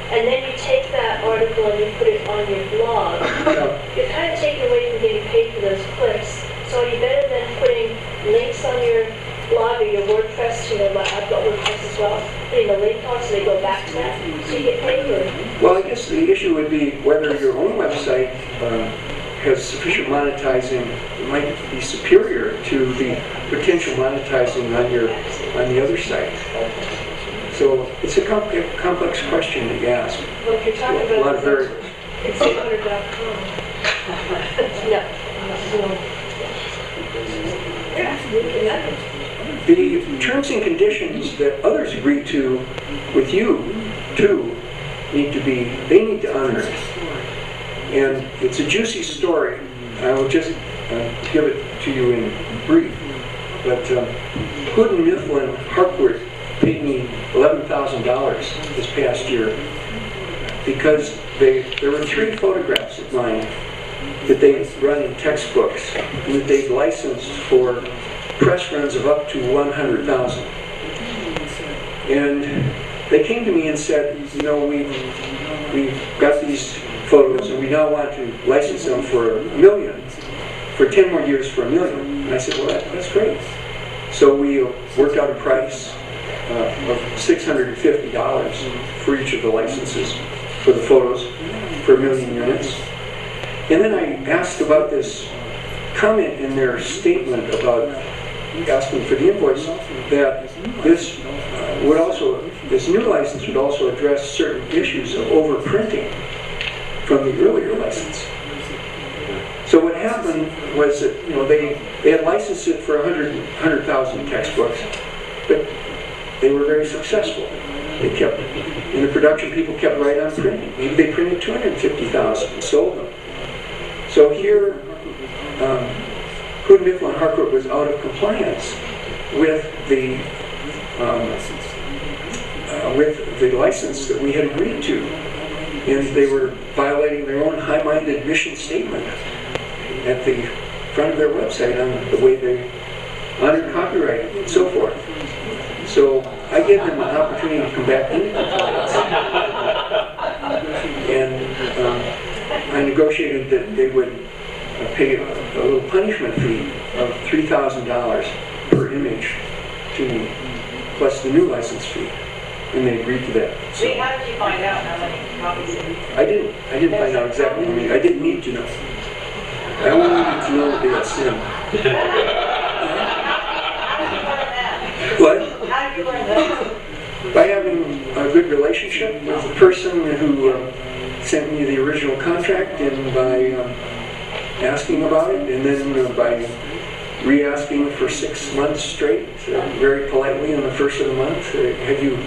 and then you take that article and you put it on your blog, you're kind of taking away from getting paid for those clicks. So are you better than putting links on your blog or your WordPress, I've got WordPress as well, putting a link on so they go back to that, so you get paid, or? Well, I guess the issue would be whether your own website has sufficient monetizing. It might be superior to the potential monetizing on the other site. So it's a complex question to ask. Well, if you're talking A about lot of variables. it's 800.com. The terms and conditions that others agree to with you, too, they need to honor it. And it's a juicy story. I will just give it to you in brief. But Hood and Mifflin Harcourt paid me $11,000 this past year because there were 3 photographs of mine that they run in textbooks and that they licensed for press runs of up to 100,000. And they came to me and said, we've got these photos and we now want to license them for $1 million, for 10 more years for $1 million. And I said, well, that's great. So we worked out a price of $650 for each of the licenses for the photos for 1 million units. And then I asked about this comment in their statement about asking for the invoice that this new license would also address certain issues of overprinting from the earlier license. So what happened was that they had licensed it for 100,000 textbooks, but they were very successful. They kept, and the production people kept right on printing. Maybe they printed 250,000 and sold them. So here, Hood, Mifflin Harcourt was out of compliance with the license that we had agreed to, and they were violating their own high-minded mission statement at the front of their website on the way they honored copyright and so forth. So I gave them an opportunity to come back into compliance, and I negotiated that they would pay a little punishment fee of $3,000 per image to me, plus the new license fee, and they agreed to that. So How did you find out how many copies? I didn't find out exactly. I mean, I didn't need to know. I only needed to know that they had sinned. What? How did you learn that? By having a good relationship with the person who sent me the original contract, and by asking about it, and then by re-asking for 6 months straight, very politely on the first of the month. Have you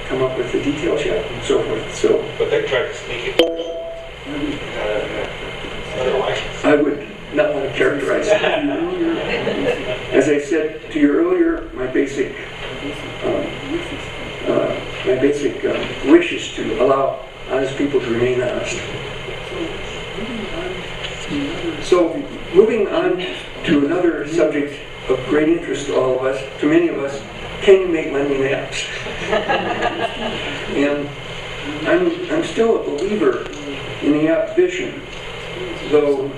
come up with the details yet, and so forth. So, But they tried to sneak it through. I would not want to characterize it. As I said to you earlier, my basic wish is to allow honest people to remain honest. So, moving on to another subject of great interest to all of us, to many of us, can you make money in apps? And I'm still a believer in the app vision, though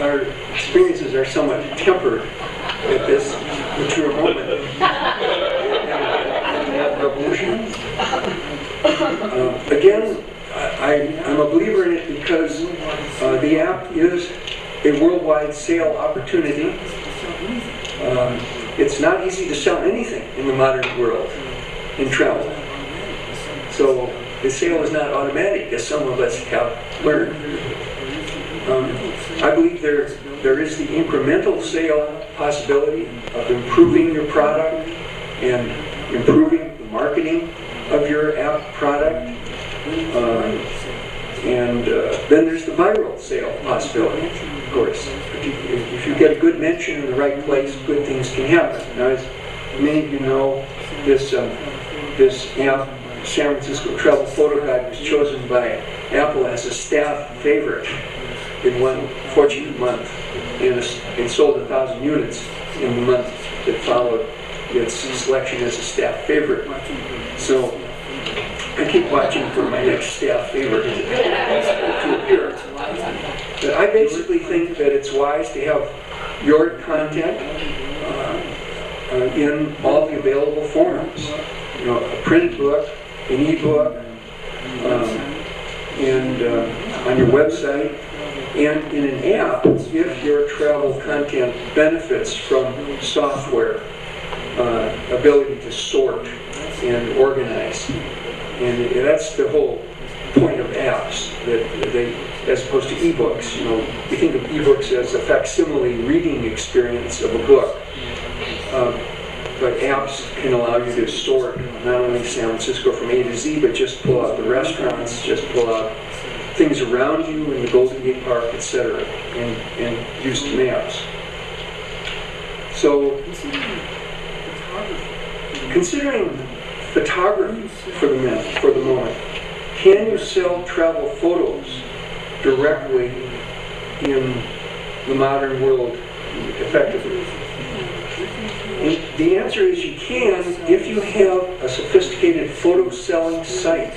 our experiences are somewhat tempered at this mature moment. Revolution. Again, I'm a believer in it because the app is a worldwide sale opportunity. It's not easy to sell anything in the modern world in travel. So the sale is not automatic, as some of us have learned. I believe there is the incremental sale possibility of improving your product and improving the marketing of your app product. And then there's the viral sale possibility, of course. If you get a good mention in the right place, good things can happen. Now, as many of you know, this app, San Francisco Travel Photo Guide, was chosen by Apple as a staff favorite in one fortunate month, and it sold 1,000 units in the month that followed its selection as a staff favorite. So I keep watching for my next staff favorite to appear. But I basically think that it's wise to have your content in all the available forms. You know, a printed book, an e-book, and on your website, and in an app if your travel content benefits from software, ability to sort and organize. And that's the whole point of apps, that they, as opposed to ebooks. You know, we think of ebooks as a facsimile reading experience of a book. But apps can allow you to sort not only San Francisco from A to Z, but just pull out the restaurants, just pull out things around you in the Golden Gate Park, etc., and use maps. So, considering photography for the moment, can you sell travel photos directly in the modern world effectively? And the answer is you can if you have a sophisticated photo selling site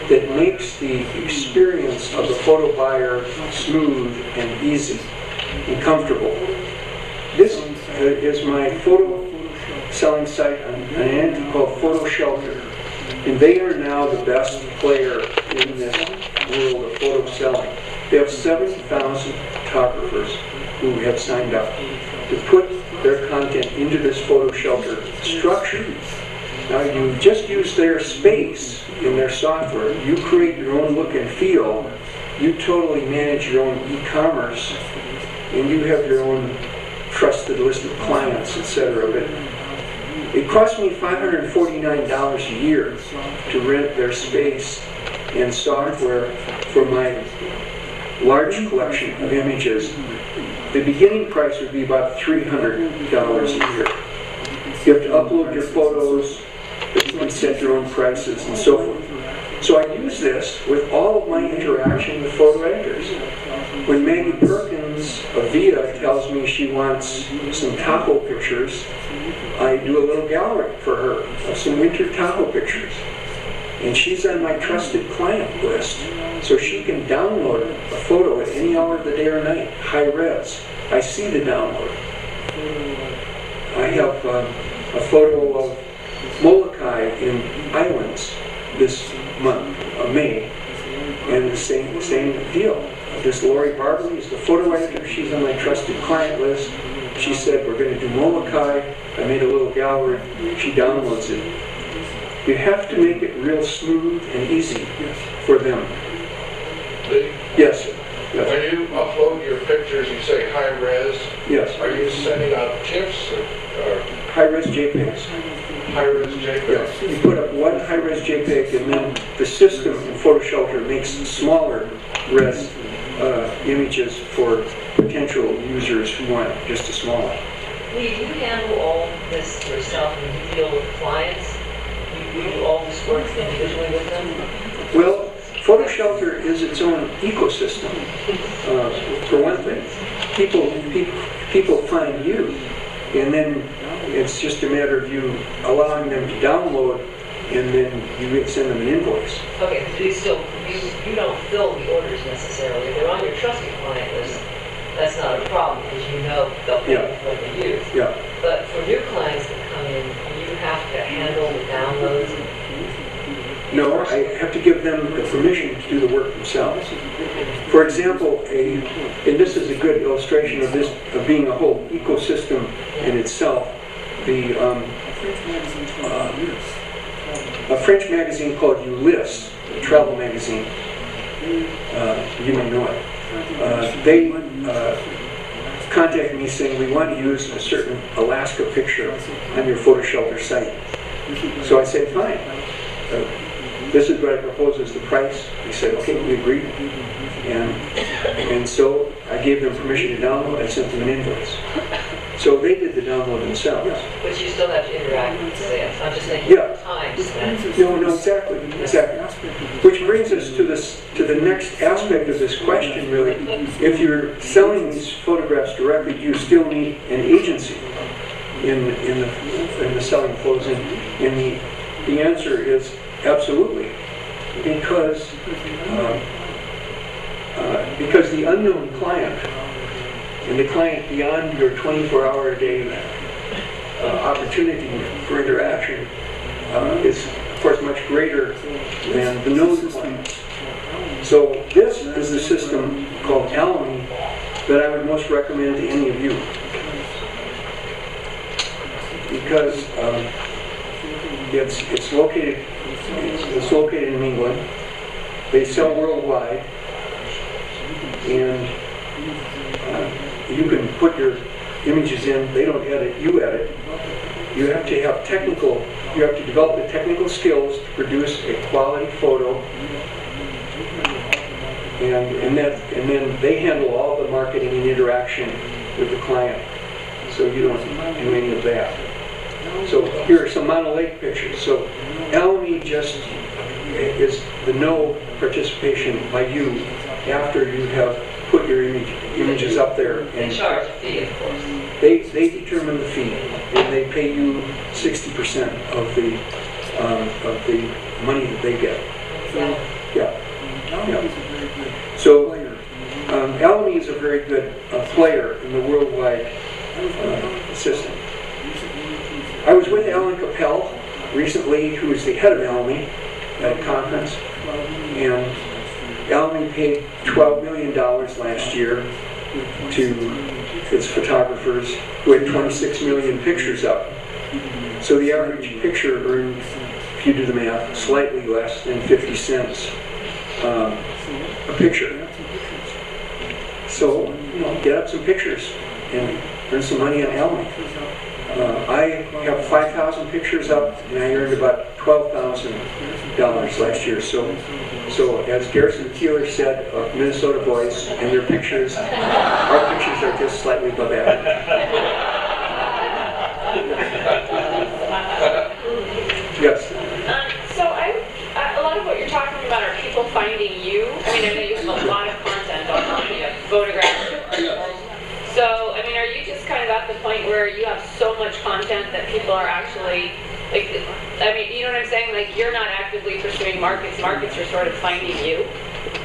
that makes the experience of the photo buyer smooth and easy and comfortable. This is my photo selling site on an entity called Photo Shelter. And they are now the best player in this world of photo selling. They have 7,000 photographers who have signed up to put their content into this Photo Shelter structure. Now you just use their space in their software. You create your own look and feel. You totally manage your own e-commerce, and you have your own trusted list of clients, etc. But it cost me $549 a year to rent their space and software for my large collection of images. The beginning price would be about $300 a year. You have to upload your photos, you can set your own prices, and so forth. So I use this with all of my interaction with photo editors. When Maggie Perkins of Vita tells me she wants some Tahoe pictures, I do a little gallery for her of some winter Tahoe pictures. And she's on my trusted client list, so she can download a photo at any hour of the day or night, high res. I see the download. I have a photo of Molokai in Islands this month of May, and the same deal. This Lori Barbley is the photo editor. She's on my trusted client list. She said, we're going to do Molokai. I made a little gallery. She downloads it. You have to make it real smooth and easy for them. Lee? Yes. Yes. When you upload your pictures, you say high res. Yes. Are you sending out TIFFs or High-res JPEGs. high res JPEGs? Yes. You put up one high-res JPEG, and then the system in Photo Shelter makes smaller res images for potential users who want just a small one. Lee, do you handle all this yourself when you deal with clients? You do all this work individually with them? Well, Photo Shelter is its own ecosystem. For one thing, people find you, and then it's just a matter of you allowing them to download, and then you send them an invoice. Okay, but you don't fill the orders necessarily. If they're on your trusted client list, that's not a problem because you know they'll pay for what they use. Yeah. But for new clients that come in, you have to handle the downloads. No, I have to give them the permission to do the work themselves. For example, and this is a good illustration of this, of being a whole ecosystem in itself. A French magazine called Ulysse, a travel magazine, you may know it. They contacted me saying, we want to use a certain Alaska picture on your Photo Shelter site. So I said, fine. This is what I propose as the price. They said, okay, we agreed. And so I gave them permission to download. I sent them an invoice. So they did the download themselves. But you still have to interact with sales. I'm just thinking Yeah. times that. No, exactly. Which brings us to the next aspect of this question, really. If you're selling these photographs directly, do you still need an agency in the selling clothes? And the answer is absolutely, because the unknown client and the client beyond your 24-hour-a-day opportunity for interaction is, of course, much greater than the node client. So this is the system called Alamy that I would most recommend to any of you. Because it's located in England. They sell worldwide, and you can put your images in. They don't edit, you edit. You have to have you have to develop the technical skills to produce a quality photo, and then they handle all the marketing and interaction with the client. So you don't do any of that. So here are some Mono Lake pictures. So Alamy just is the no participation by you after you have put your images up there. They charge a fee, of course. They determine the fee, and they pay you 60% of the money that they get. Yeah. So Alamy is a very good player in the worldwide system. I was with Alan Capel recently, who is the head of Alamy, at a conference, and Alamy paid $12 million last year to its photographers, who had 26 million pictures up. So the average picture earned, if you do the math, slightly less than 50 cents a picture. So, get up some pictures and earn some money on Alamy. I have 5,000 pictures up, and I earned about $12,000 last year. So as Garrison Keillor said of Minnesota Boys and their pictures, our pictures are just slightly above average. Yes. So a lot of what you're talking about are people finding you. I mean, I know you have a lot of content online. You have photographs, articles. So, I mean, are you just kind of at the point where you have so much content that people are actually, like, I mean, you know what I'm saying? Like, you're not actively pursuing markets. Markets are sort of finding you.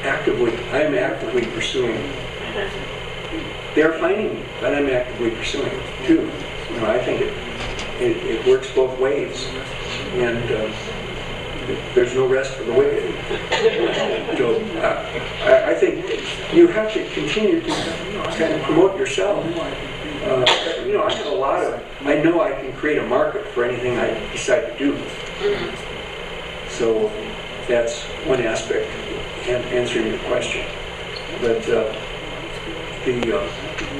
I'm actively pursuing. They're finding me, but I'm actively pursuing it too. I think it works both ways, and there's no rest for the wicked. So I think you have to continue to kind of promote yourself. I have a lot of. I know I can create a market for anything I decide to do. So that's one aspect in answering your question. But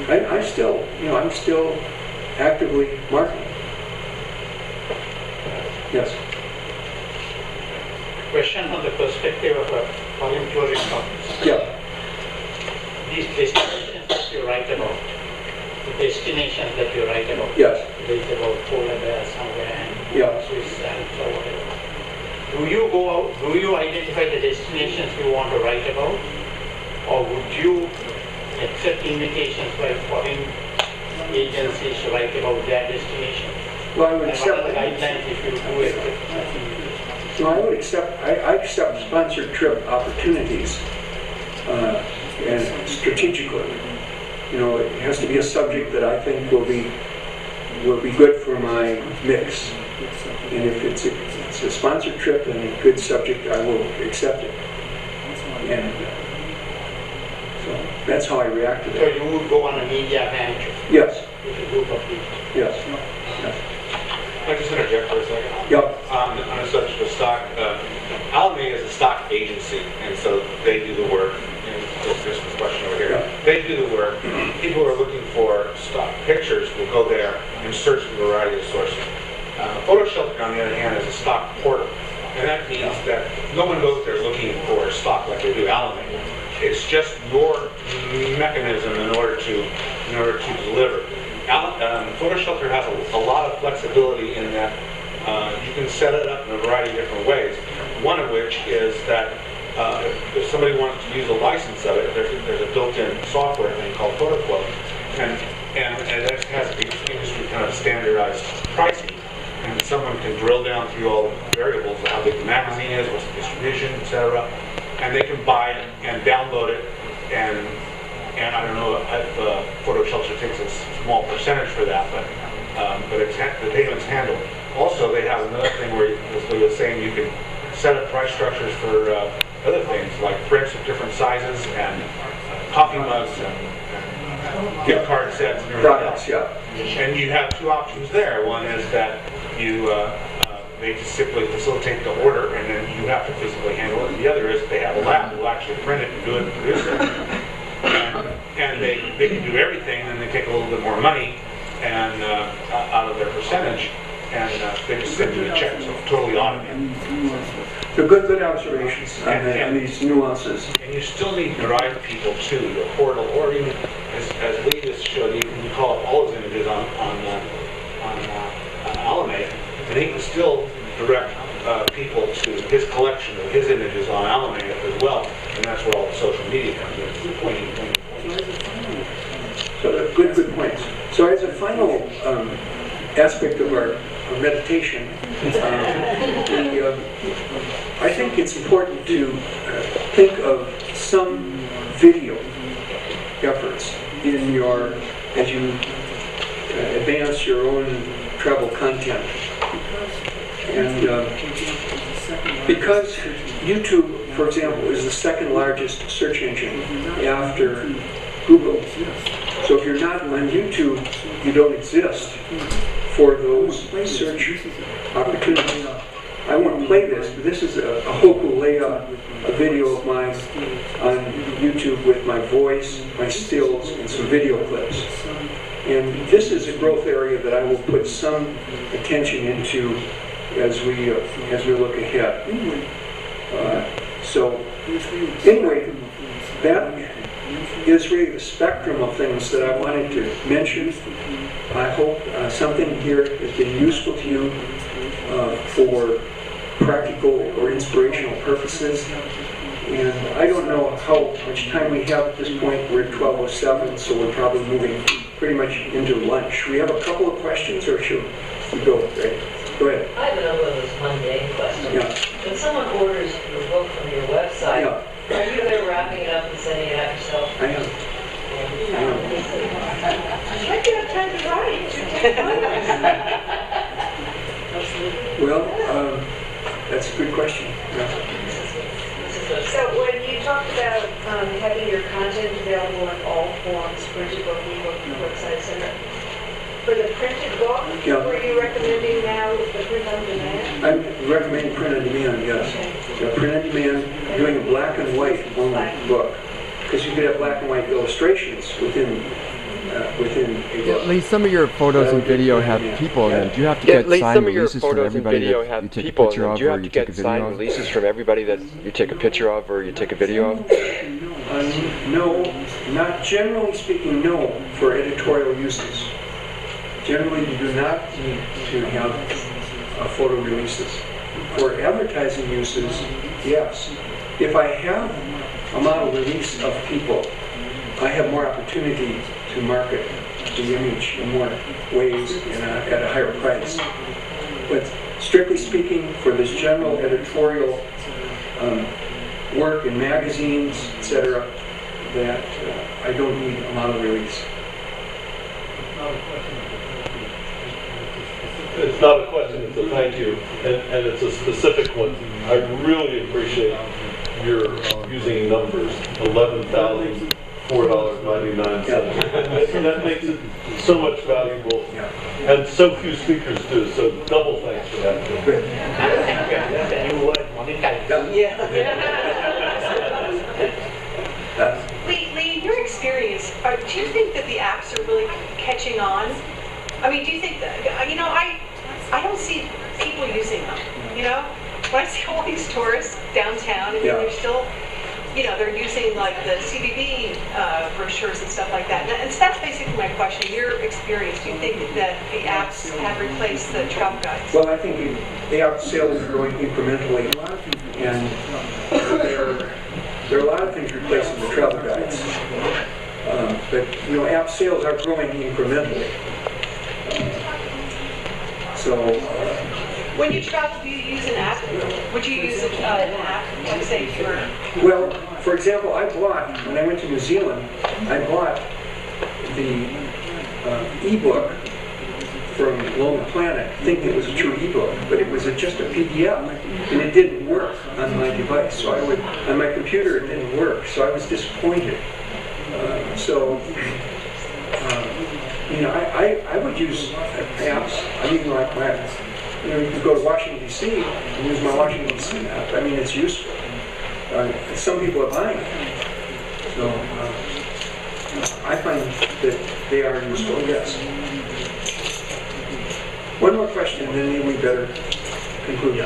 I'm still actively marketing. Yes. Question from the perspective of a foreign touring company. Yeah. These destinations that you write about, Yes. there is about polar bear somewhere and Swiss and so whatever. Do you go out, do you identify the destinations you want to write about? Or would you accept invitations by foreign agencies to write about their destinations? Well, I would and accept. what are the guidelines if you do it? No, I would accept. I accept sponsored trip opportunities, and strategically. It has to be a subject that I think will be good for my mix. And if it's a sponsored trip and a good subject, I will accept it. And so that's how I react to that. So you would go on a media venture? Yes. With a group of people? Yes. Can I just interject for a second? Yep. On the subject of stock, Alamy is a stock agency, and so they do the work. There's this question over here. Yeah. They do the work. People who are looking for stock pictures will go there and search for a variety of sources. Photo Shelter, on the other hand, is a stock portal, and that means that no one goes there looking for stock like they do Alamy. It's just your mechanism in order to deliver. Photo Shelter has a lot of flexibility in that you can set it up in a variety of different ways. One of which is that if somebody wants to use a license of it, there's a built-in software thing called PhotoQuote, and it has industry kind of standardized pricing, and someone can drill down through all the variables of how big the magazine is, what's the distribution, etc., and they can buy it and download it, and I don't know if Photo Shelter takes a small percentage for that, but but the payment's handled. Also, they have another thing where, as Lou was saying, you can set up price structures for other things, like prints of different sizes and coffee mugs and gift card sets and everything Products, else. yeah. And you have two options there. One is that you they just simply facilitate the order, and then you have to physically handle it. The other is they have a lab that will actually print it and do it and produce it. And they can do everything, and they take a little bit more money and out of their percentage, and they just send you a check, so it's totally automated. So good observations on these nuances. And you still need to drive people to your portal, or even, as Lee just showed, you can call up all his images on Alameda, and he can still direct people to his collection of his images on Alameda as well, and that's where all the social media comes in, pointing. So good points. So as a final aspect of our meditation, I think it's important to think of some video efforts in your, as you advance your own travel content. And because YouTube, for example, is the second largest search engine after Google, so if you're not on YouTube, you don't exist for those search opportunities. I won't play this, but this is a hokulea, a video of mine on YouTube with my voice, my stills, and some video clips. And this is a growth area that I will put some attention into as we look ahead. So anyway, that is really the spectrum of things that I wanted to mention. I hope something here has been useful to you for practical or inspirational purposes. And I don't know how much time we have at this point. We're at 12:07, so we're probably moving pretty much into lunch. We have a couple of questions, or should we go? Right. Go ahead. I have another one of those mundane questions. Yeah. When someone orders your book from your website, are you there wrapping it up and sending it out yourself? I am. I could have time to write. Well, that's a good question. Yeah. So when you talked about having your content available in all forms, printed book, ebook, website, etc., for the printed book, were you recommending now the print on demand? I'm recommending print on demand, yes. Okay. Yeah, print on demand, doing a black and white only book. Because you could have black and white illustrations within a book. Lee, some of your photos and video have people in them. Do you have to get signed releases from everybody that you take a picture of, or you take a video of? Releases from everybody that you take a picture of or you take a video of? No, not generally speaking, no, for editorial uses. Generally, you do not need to have photo releases. For advertising uses, yes. If I have a model release of people, I have more opportunity to market the image in more ways and at a higher price. But strictly speaking, for this general editorial work in magazines, etc., that I don't need a model release. It's not a question, it's a thank you, and it's a specific one. I really appreciate your using numbers, $11,004.99. That makes it so much valuable, and so few speakers do, so double thanks for that. Lee, in your experience, do you think that the apps are really catching on? I mean, do you think that, I don't see people using them, When I see all these tourists downtown, they're still, they're using like the CBB brochures and stuff like that. And so that's basically my question. Your experience, do you think that the apps have replaced the travel guides? Well, I think the app sales are growing incrementally, and there are a lot of things replacing the travel guides. But app sales are growing incrementally. When you travel, do you use an app? Would you use an app, like say if you were... Well, for example, when I went to New Zealand, I bought the ebook from Lonely Planet thinking it was a true ebook, but it was just a PDF, and it didn't work on my device. So on my computer, it didn't work, so I was disappointed. I would use apps. I mean, you could go to Washington, D.C. and use my Washington, D.C. map. I mean, it's useful. Some people are buying it. So I find that they are useful, yes. One more question, and then maybe we better conclude. Go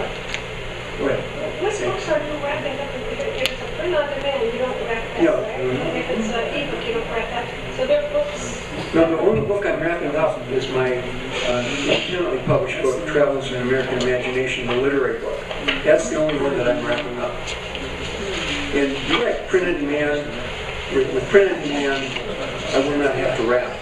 ahead. What books are you wrapping up? If it's a print on demand, you don't wrap that, right? If it's an ebook, you don't wrap that. So they're books. No, the only book I'm wrapping up is my independently published book, Travels in American Imagination, the literary book. That's the only one that I'm wrapping up. And you're right, print on demand. With print on demand, I will not have to wrap.